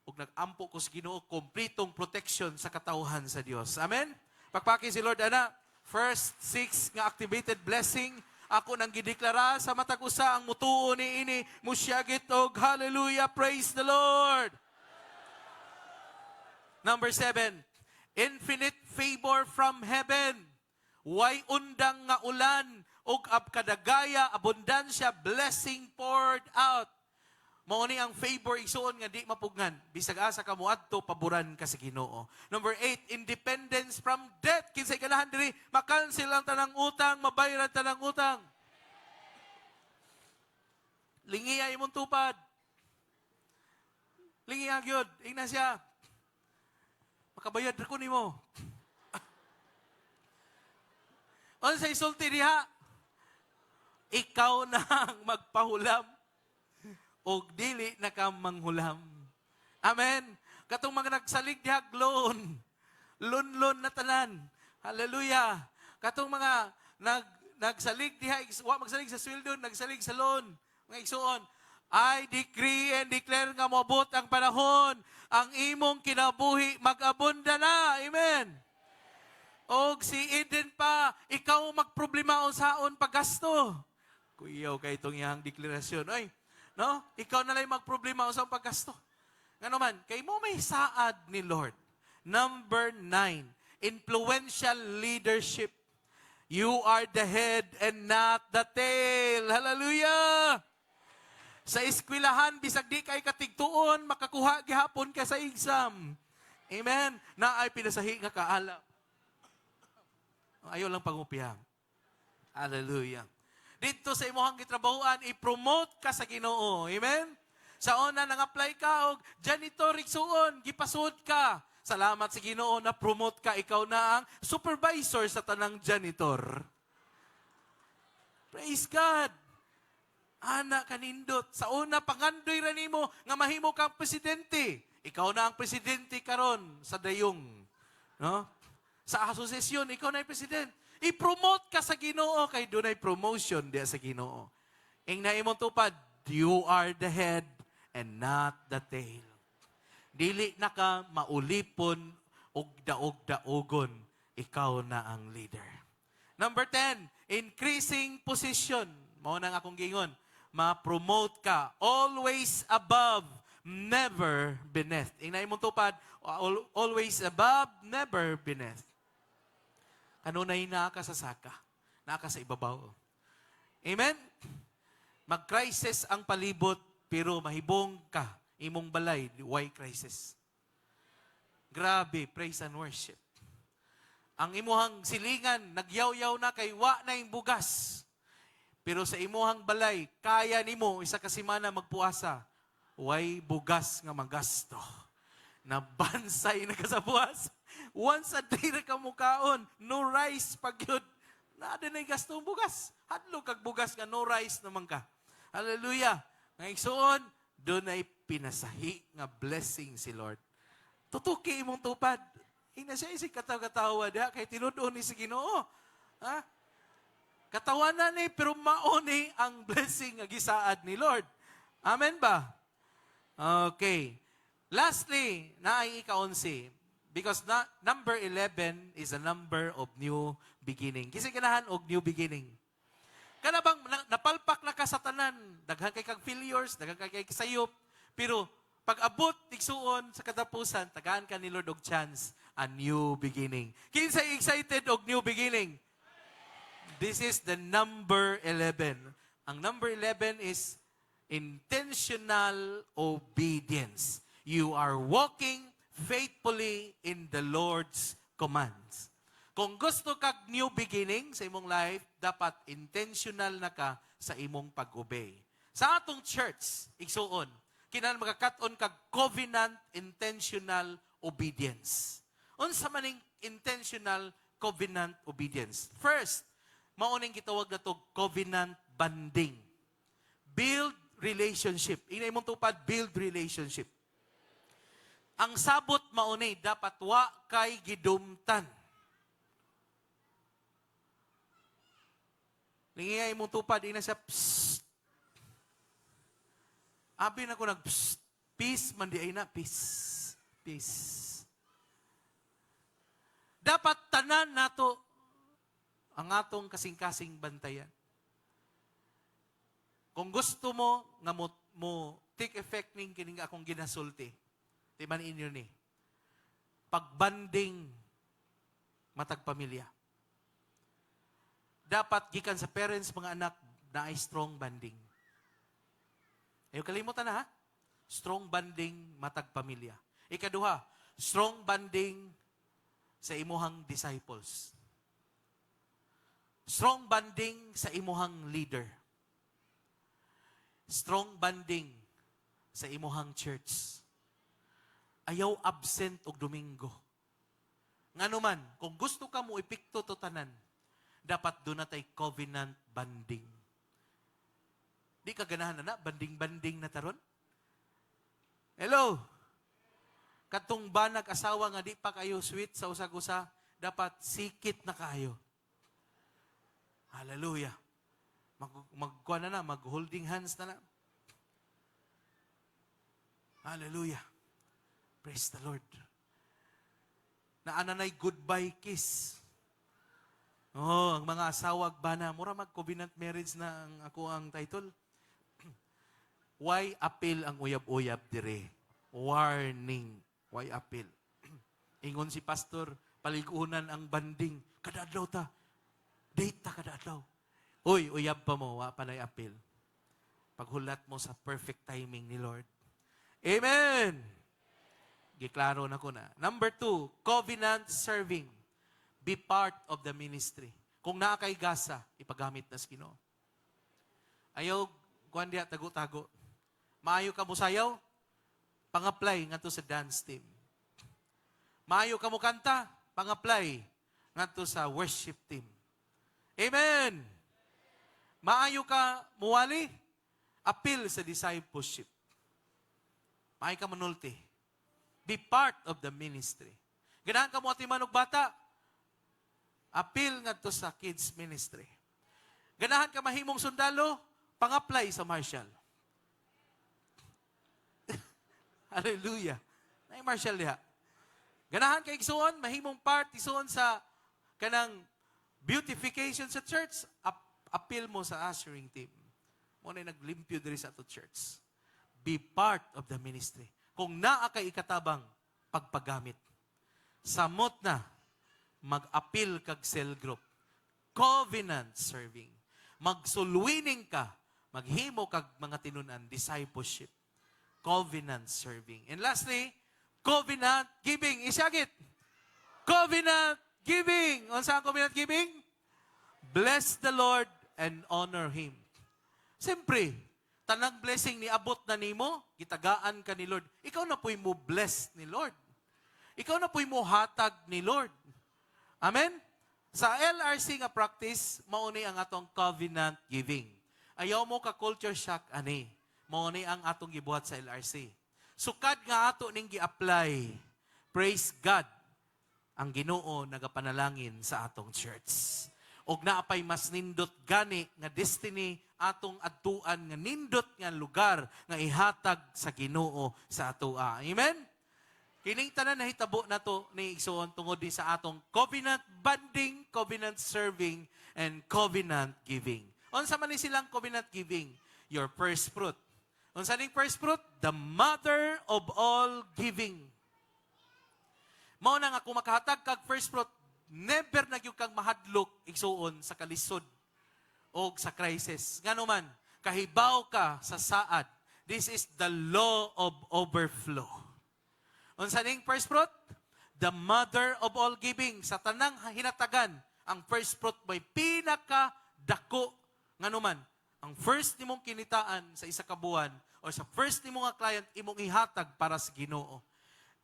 Ug nag-ampo ko sa Ginoo, kompletong protection sa katawhan sa Dios. Amen? Pakpaki si Lord, ana. First 6 nga activated blessing, ako nang gideklara sa matag usa ang mutuo ni ini, musyagit og hallelujah, praise the Lord. Number 7, infinite favor from heaven. Way undang nga ulan, ug kadagaya, abundansya, blessing poured out. Mao ni ang favor igsuon nga di mapugnan. Bisag asa ka moadto, paboran ka sa Ginoo. Number 8, independence from debt. Kinsay ganahan diri, makancel ang tanang utang, mabayaran tanang utang. Lingiya imong tupad. Lingiya gyud, ingna siya. Makabayad ra ko nimo. Unsay sulti diha? Ikaw na ang magpahulam o dili na ka manghulam. Amen. Katong mga nagsalig dihag loan. Loan na tanan. Hallelujah. Katong mga nagsalig diha, wa magsalig sa sweldo, nagsalig sa loan. Mga igsuon, I decree and declare nga moabot ang panahon, ang imong kinabuhi mag-abunda na. Amen. Og si Eden pa, ikaw magproblema unsaon paggasto. Kuyaw kay itong iyang deklarasyon. Ay, no? Ikaw na lang magproblema unsaon paggasto. Nga naman, kay mo may saad ni Lord. Number 9, influential leadership. You are the head and not the tail. Hallelujah! Sa eskwelahan, bisag di kay katigtuon, makakuha gihapon ka sa exam. Amen? Na ay pinasahi nga kaala. Ayaw lang pangupiyang. Hallelujah. Dito sa imuhang gitrabahuan, i-promote ka sa Ginoo. Amen? Sa una, nang-apply ka, og janitor, igsuon, gipasud ka. Salamat sa Ginoo na promote ka, ikaw na ang supervisor sa tanang janitor. Praise God. Ana kanindot. Sa una, pangandoy ra nimo nga mahimo kang presidente. Ikaw na ang presidente karon sa dayong. No? Sa asosasyon, ikaw na ang presidente. I-promote ka sa Ginoo kay dunay promotion diya sa Ginoo. Ing na imong tupad, you are the head and not the tail. Dili na ka maulipon og daog-daogon, ikaw na ang leader. Number 10, increasing position. Mao nang akong gingon, ma-promote ka always above, never beneath. Ing na imong tupad, always above, never beneath. Kanunay na ka sa saka, na ka sa ibabaw. Amen? Mag-crisis ang palibot, pero mahibong ka, imong balay, why crisis? Grabe, praise and worship. Ang imuhang silingan, nagyaw-yaw na kay wa na yung bugas. Pero sa imuhang balay, kaya nimo isa ka semana magpuasa, why bugas nga magasto. Nabansay na ka sa buwas. Once a day na kamukaon, no rice pagyud. Naada na gastong bugas. Hadlo kag bugas nga no rice naman ka. Hallelujah. Nga igsuon, doon ay pinasahi nga blessing si Lord. Tutuki imong tupad. Ina siya isig katawa-katawa diha kay tinud-on ni si Ginoo. Ha? Katawanan ni pero mauni ang blessing nga gisaad ni Lord. Amen ba? Okay. Lastly, naay ika-11. Because number 11 is a number of new beginning. Kasi ganahan og new beginning. Kana bang napalpak na ka sa tanan, daghan kay kag failures, daghan kay sayop, pero pag abot tigsuon sa katapusan, tagaan ka ni Lord og chance, a new beginning. Kinsay excited og new beginning? This is the number 11. Ang number 11 is intentional obedience. You are walking faithfully in the Lord's commands. Kung gusto kag new beginning sa imong life, dapat intentional na ka sa imong pag-obey. Sa atong church, igsuon, kinahanglan magkakat-on kag covenant intentional obedience. Unsa maning intentional covenant obedience? First, mauning gitawag na to covenant bonding. Build relationship. Ina imong tupad, build relationship. Ang sabot mauni, dapat wa kay gidumtan. Lingiyay mong tupad, ina siya, psst. Abi na ko nag, psst. Peace, mandi ay na, peace. Peace. Dapat tanan nato, ang atong kasing-kasing bantayan. Kung gusto mo nga mo take effect ning kining akong ginasulti, timan inyo ni pagbanding matag pamilya. Dapat gikan sa parents mga anak na ay strong banding. Ayaw kalimutan na ha? Strong banding matag pamilya. Ikaduha, strong banding sa imuhang disciples. Strong banding sa imuhang leader. Strong banding sa imuhang church. Ayaw absent og Domingo. Nganuman, kung gusto ka mo ipikto to tanan, dapat doon na tayo covenant banding. Di ka ganahan na banding-banding na taron? Hello? Katong banag asawa nga di pa kayo sweet sa usag-usa, dapat sikit na kayo. Hallelujah. Mag-holding hands na. Hallelujah. Praise the Lord. Naananay goodbye kiss. Oh, ang mga asawag bana, mura mag-covenant marriage na ang ako ang title. Why appeal ang uyab-uyab dire? Warning. Why appeal? Ingon si pastor, paligunan ang banding. Kadadlaw ta. Date ta kadadlaw. Uy, uyab pa mo, wa pa na appeal. Paghulat mo sa perfect timing ni Lord. Amen! Giklaro na ko na. Number 2, covenant serving. Be part of the ministry. Kung naa kay gasa, ipagamit na sa Ginoo. Ayaw, kuhan diya, tago-tago. Maayo ka mo sayaw, pang-apply nga to sa dance team. Maayo ka mo kanta, pang-apply nga to sa worship team. Amen! Maayo ka muwali, appeal sa discipleship. Maayo ka manulti. Be part of the ministry. Ganahan ka mo at imanog bata, appeal nga to sa kids ministry. Ganahan ka mahimong sundalo, pang-apply sa martial. Hallelujah. Nay martial diha. Ganahan ka igsuon, mahimong part isuon sa kanang beautification sa church, appeal mo sa ushering team. Mo na naglimpyo diri sa ato church. Be part of the ministry. Kung naa kay ikatabang pagpagamit. Samot na mag-appeal kag cell group. Covenant serving. Magsulwining ka, maghimo kag mga tinunan, discipleship. Covenant serving. And lastly, covenant giving. Isyagit. Covenant giving. Unsa ang covenant giving? Bless the Lord and honor Him. Siyempre, tanang blessing ni abot na nimo, gitagaan ka ni Lord. Ikaw na po'y mo bless ni Lord. Ikaw na po'y mo hatag ni Lord. Amen? Sa LRC nga practice, mauni ang atong covenant giving. Ayaw mo ka culture shock ani. Mauni ang atong gibuhat sa LRC. Sukad nga ato ning gi-apply. Praise God. Ang Ginoo nagapanalangin sa atong church. Og naapay mas nindot gani nga destiny atong adtuan nga nindot nga lugar nga ihatag sa Ginoo sa atoa. Amen? Kining tanan nahitabo nato ni igsoon tungod di sa atong covenant bonding, covenant serving, and covenant giving. Unsa man ni silang covenant giving? Your first fruit. Unsa ning first fruit? The mother of all giving. Mao na nga kung makahatag kag first fruit, never na gyud kang mahadlok igsuon sa kalisod o sa crisis. Ngano man, kahibaw ka sa saad. This is the law of overflow. Unsa ning first fruit? The mother of all giving. Sa tanang hinatagan, ang first fruit may pinaka dako. Ngano man, ang first nimong kinitaan sa isa ka buwan o sa first nimong nga client imong ihatag para sa Ginoo.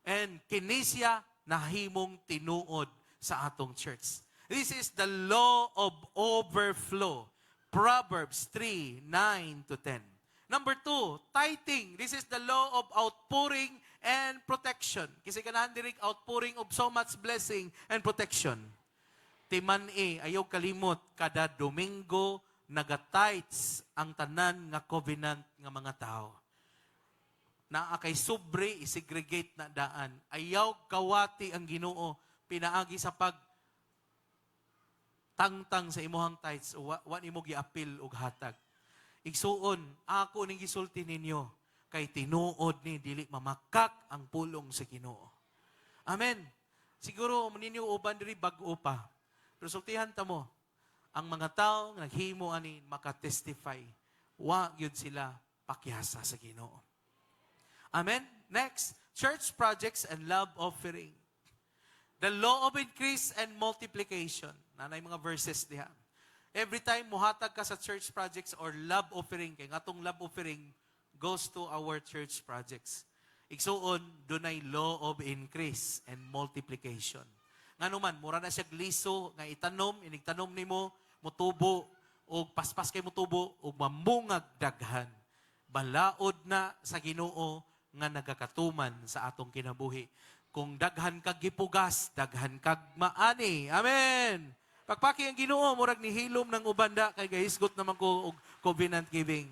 And kinisya nahimong tinuod sa atong church. This is the law of overflow. Proverbs 3:9-10. Number 2, tithing. This is the law of outpouring and protection. Kasi ganahan diri outpouring of so much blessing and protection. Timan ayaw kalimot kada Domingo naga-tithes ang tanan nga covenant nga mga tao. Naa kay sobre isegregate na daan. Ayaw kawati ang Ginoo pinaagi sa tangtang sa imuhang tithes o wa nimo giapil og hatag. Igsuon, ako ning gisulti ninyo kay tinuod ni dili mamakak ang pulong sa Ginoo. Amen. Siguro ninyo uban diri bag-o pa. Pero sultihan ta mo, ang mga tao nga naghimo ani makatestify, wa gyud sila pakyasa sa Ginoo. Amen. Next, church projects and love offering. The law of increase and multiplication. Nanay mga verses diha. Every time muhatag ka sa church projects or love offering, kay atong love offering goes to our church projects. Igsuon, dunay law of increase and multiplication. Ngano man, mura na siya gliso, nga itanom, inigtanom nimo, mutubo, o paspas kay mutubo, o mamungag daghan. Balaod na sa Ginoo nga nagakatuman sa atong kinabuhi. Kung daghan kag gipugas, daghan kag maani. Amen! Pagpaki ang Ginoo, murag ni hilom ng ubanda, kay gahisgot naman ko og covenant giving.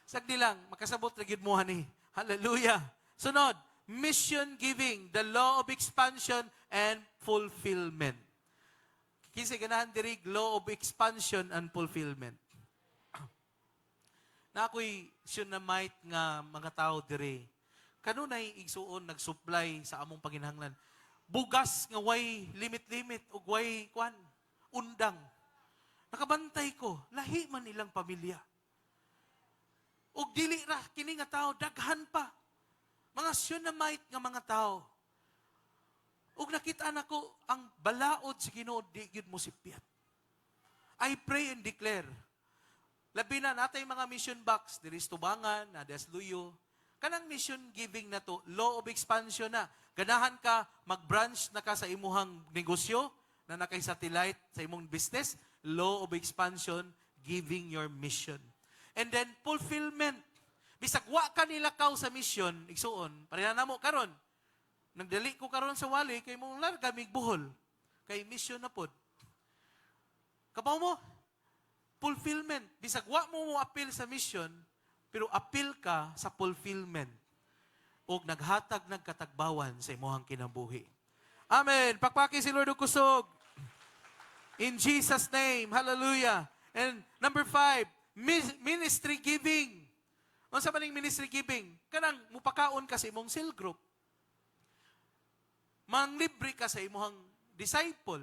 Sagdi lang, makasabot na gyud mo ani. Hallelujah! Sunod, mission giving, the law of expansion and fulfillment. Kinsa ganahan diri law of expansion and fulfillment. Na ako'y synamite nga mga tao diri. Kanunay igsuon nagsupply sa among panginahanglan. Bugas nga way limit-limit ug way kwan undang. Nakabantay ko, lahi man ilang pamilya. Ug dili ra kini nga tao daghan pa. Mga synamite nga mga tao. Ug nakita nako ang balaod sa Ginoo di gyud mo sipyat. I pray and declare. Labi na natay mga mission box diri sa Tubangan, na des Luyo. Kanang mission giving na to, law of expansion na. Ganahan ka mag-branch na ka sa imuhang negosyo na nakay-satellite sa imong business, law of expansion, giving your mission. And then fulfillment. Bisag wa ka nilakaw sa mission, igsuon, pareha namo karon. Nagdali ko karon sa wali kay mong larga mig buhol. Kay mission na pod. Kabaw mo, fulfillment. Bisag wa mo appeal sa mission, pero appeal ka sa fulfillment. O naghatag nagkatagbawan sa imuhang kinabuhi. Amen. Pakpaki si Lord og kusog. In Jesus' name. Hallelujah. And number 5, ministry giving. Unsa man ning ministry giving? Kanang mupakaon ka sa imong cell group. Manglibre ka sa imong disciple.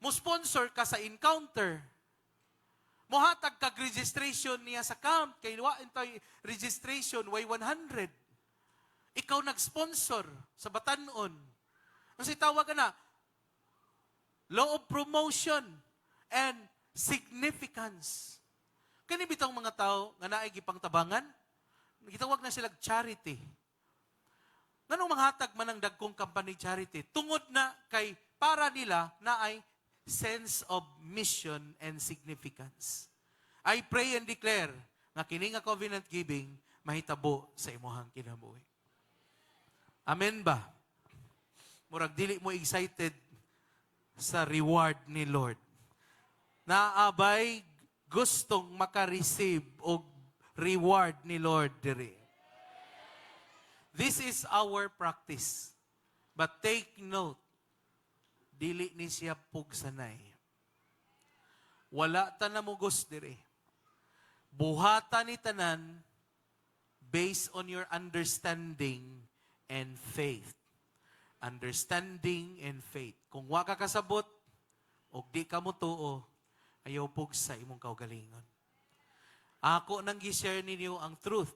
Mo-sponsor ka sa encounter. Mohatag kag registration niya sa camp. Kay wa intay registration way 100. Ikaw nag-sponsor sa batanon. Kasi tawag ka na, law of promotion and significance. Kani bitang mga tao nga naay gipang tabangan, gitawag na sila charity. Nganong manghatag man ang dagkong company charity? Tungod na kay para nila na ay sense of mission and significance. I pray and declare nga kini nga covenant giving mahitabo sa imuhang kinabuhi. Amen ba? Murag dili mo excited sa reward ni Lord. Naabay gustong maka-receive og reward ni Lord diri. This is our practice. But take note, dili ni siya pugsanay. Wala ta namugos diri. Buhatan ni tanan based on your understanding and faith. Understanding and faith. Kung wa ka kasabot, o di ka mo tuo, ayaw pug sa imong kaugalingon. Ako nang gi-share ninyo ang truth.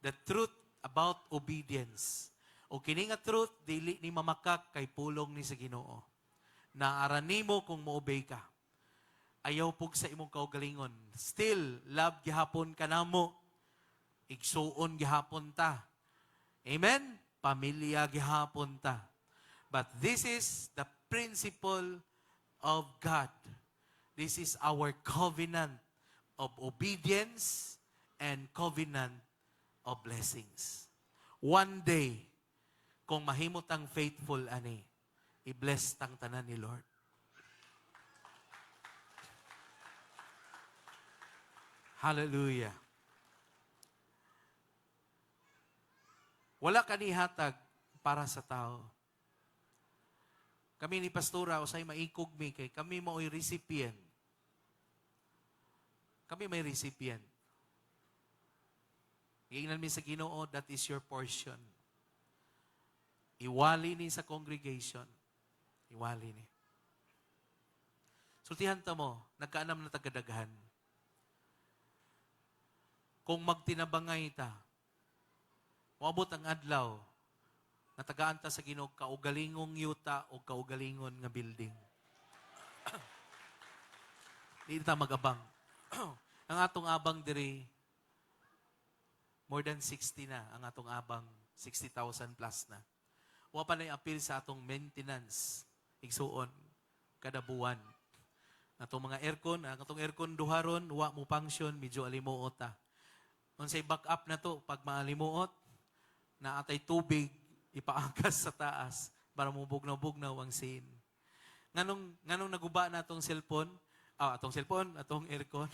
The truth about obedience. O kini nga truth, dili ni mamakak kay pulong ni sa Ginoo. Naaran nimo kung mo-obey ka. Ayaw pug sa imong kaugalingon. Still, love gihapon ka namo. Igsuon gihapon ta. Amen? Pamilya gihapon ta. But this is the principle of God. This is our covenant of obedience and covenant of blessings. One day, kung mahimot ang faithful ani, i-bless tang tanan ni Lord. Hallelujah. Wala ka ni hatag para sa tao. Kami ni Pastora, usay maikog mi, kay kami mao'y recipient. Kami may recipient. Ingnan mi sa Ginoo, that is your portion. Iwali ni sa congregation. Iwali ni. Sultihan ta mo, nagkaanam na tagadaghan. Kung magtinabangay ta, moabot ang adlaw, natagaan ta sa Ginoo kaugalingong yuta o kaugalingon nga building. Di ta magabang. Ang atong abang diri, more than 60 na ang atong abang, 60,000 plus na. Wa pa na appeal sa atong maintenance, igsuon, kada buwan. Atong mga aircon, ang atong aircon duharon, wa mo function, medyo alimuot ta. Kung say back up na to, pag maalimuot, na atay tubig, ipaangkas sa taas, para mubugnaw-bugnaw ang scene. Nganong naguba na atong cellphone, atong aircon,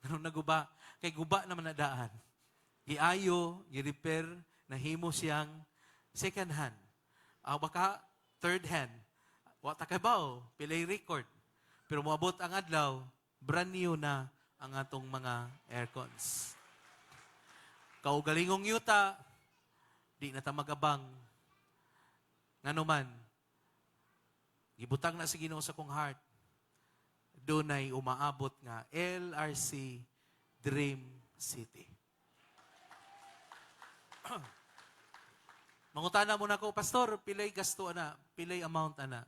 nganong naguba, kay guba naman na daan. Giayo, gi-repair, nahimo siyang second hand. Baka third hand. Wata kabaw, pilay record. Pero moabot ang adlaw, brand new na ang atong mga aircons. Kaugalingong yuta, di na ta magabang. Ngano man, gibutang na sa Ginoo sa kong heart, dunay umaabot nga LRC Dream City. Mangutana mo na ko, Pastor, pilay gasto na, pilay amount na.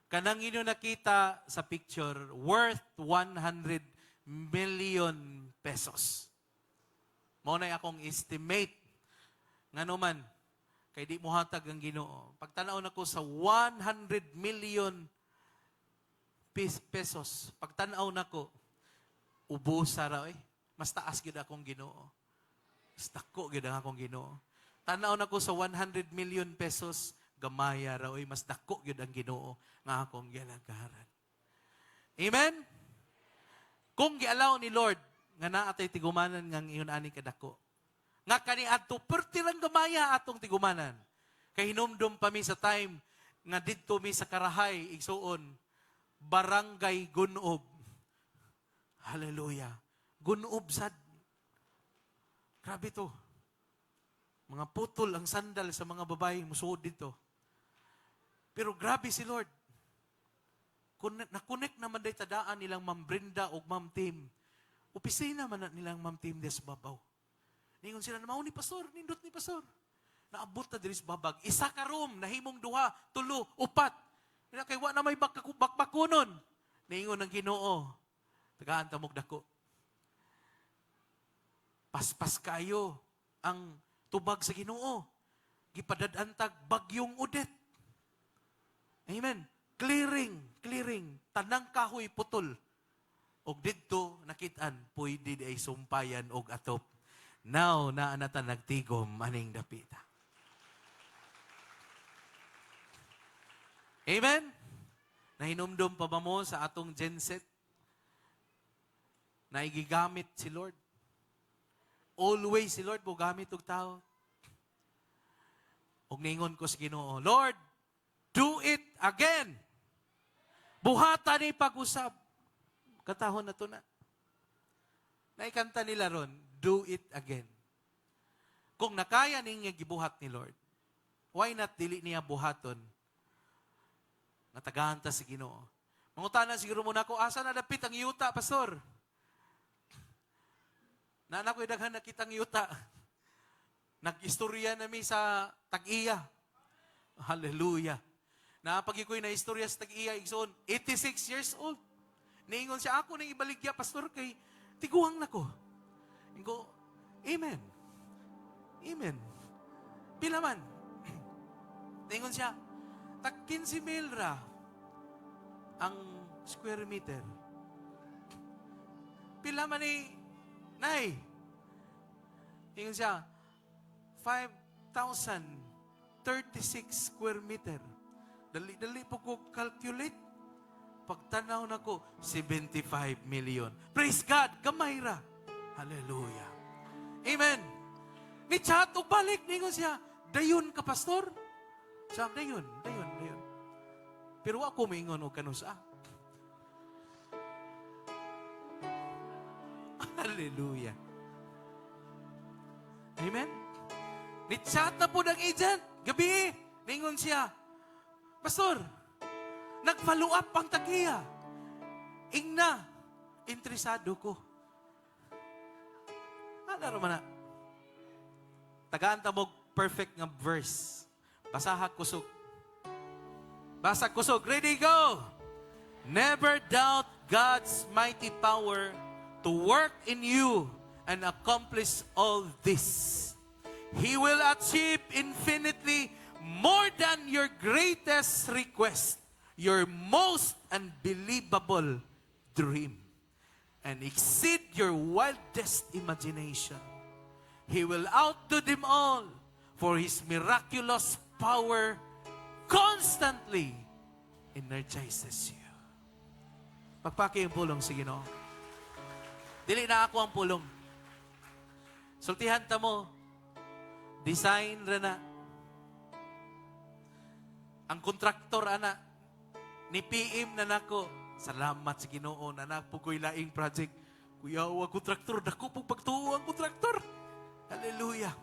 Kanang inyo nakita sa picture, worth 100 million pesos. Mao na akong estimate. Ngano man, kay di mo hatag ang Ginoo. Pagtanaw na ko sa 100 million pesos, pagtanaw na ko, ubusa raw mas taas gid akong Ginoo. Mas dako gid akong Ginoo. Tanaw na ko sa 100 million pesos, gamaya raw mas dako gyud ang Ginoo nga akong ginagaharan. Amen? Kung gialaw ni Lord nga naatay tigumanan nga iyon ani kadako. Nga kaniadto perti lang gamaya atong tigumanan. Kay hinumdum pa mi sa time nga didto mi sa Karahay igsuon Barangay Gunob. Hallelujah. Gunob sad. Grabe to. Mga putol ang sandal sa mga babae musuod dito. Pero grabe si Lord. Nakunik naman day tadaan nilang Ma'am Brenda o Ma'am Tim. Opisina man na nilang Ma'am Tim des babaw. Ningon sila, mao ni Pastor, nindot ni Pastor. Naabot na diri sa babag. Isa ka room, nahimong duha, tulo, upat. Kay wa na may bakbakunon. Ningon ng Ginoo. Tagaan tamog dako. Paspas kayo ang tubag sa Ginoo. Gipadadantag bagyong udet. Amen. Clearing. Tanang kahoy putol. Og didto nakitaan, pwede ay sumpayan og atop. Now, naanata nagtigom aning dapita. Amen? Nahinumdum pa ba mo sa atong genset? Na igigamit si Lord? Always si Lord mo gamit og tao. Og ningon ko sa Ginoo, Lord, do it again. Buhatan ni pag-usap. Katahon na to na. Naikanta nila ron, do it again. Kung nakaya niya gibuhat ni Lord, why not dili niya buhaton? Natagahan ta si Ginoo. Mangutana siguro muna ko, asa na dapit ang yuta, Pastor? Naanak ko'y daghan na kitang yuta. Nag-istorya nami sa Tag-iya. Hallelujah. Napagi ko'y na istorya sa Tag-iya, igsoon, 86 years old. Niingon siya, ako nang ibaligya, Pastor, kay tiguang na ko. Ingo, Amen. Amen. Pila man. Niingon siya, tag 15 mil ra ang square meter. Pila man ni Nay. Niingon siya, 5,036 square meter. Dali po ko calculate. Pagtanaw na ko, 75 million. Praise God! Gamay ra. Hallelujah. Amen. Ni chat o balik, ningon siya, dayon ka, Pastor? Siya, dayon. pero ako maingon og kanusa. Hallelujah. Amen? Ni-chat na po ng agent. Gabi, ningon siya, Pastor, nag-follow up ang tagiya. Ingna, interesado ko. Ano naman na? Tagaan tamog perfect nga verse. Basahag kusog. Basag kusog. Ready, go! Never doubt God's mighty power to work in you and accomplish all this. He will achieve infinitely more than your greatest request, your most unbelievable dream, and exceed your wildest imagination. He will outdo them all, for His miraculous power constantly energizes you. Pagpaki yung pulong, sige no? Dili na ako ang pulong. Sultihan ta mo, design ra na. Ang kontraktor, ana, ni PM na nako, salamat sa Ginoo na napukoy laing project. Kuya, wag kontraktor, dako po pagtuo ang kontraktor. Hallelujah.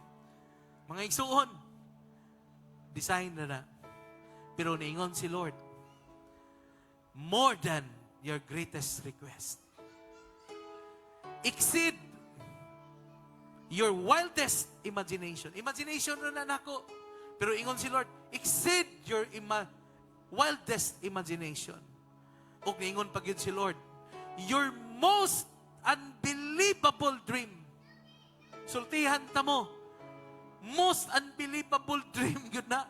Mga igsuon, design na na. Pero niingon si Lord, more than your greatest request. Exceed your wildest imagination. Imagination na nako. Pero ingon si Lord, exceed your wildest imagination. O ingon pag yun si Lord, your most unbelievable dream. Sultihan ta mo, most unbelievable dream yun na.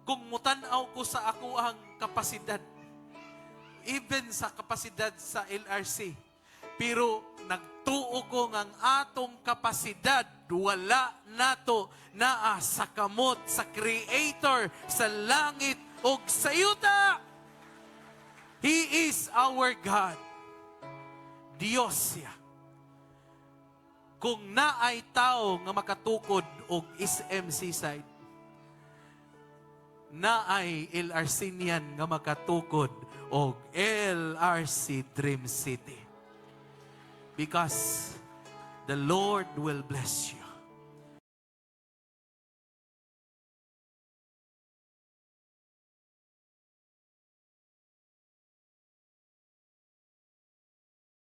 Kung mutanaw ko sa ako ang kapasidad, even sa kapasidad sa LRC, pero nagtuo ko ng atong kapasidad, wala nato naa sa kamot, sa Creator, sa langit, o sa yuta. He is our God. Diyos siya. Kung naay tao nga makatukod og SMC side, naay LRC niyan nga makatukod og LRC Dream City. Because the Lord will bless you.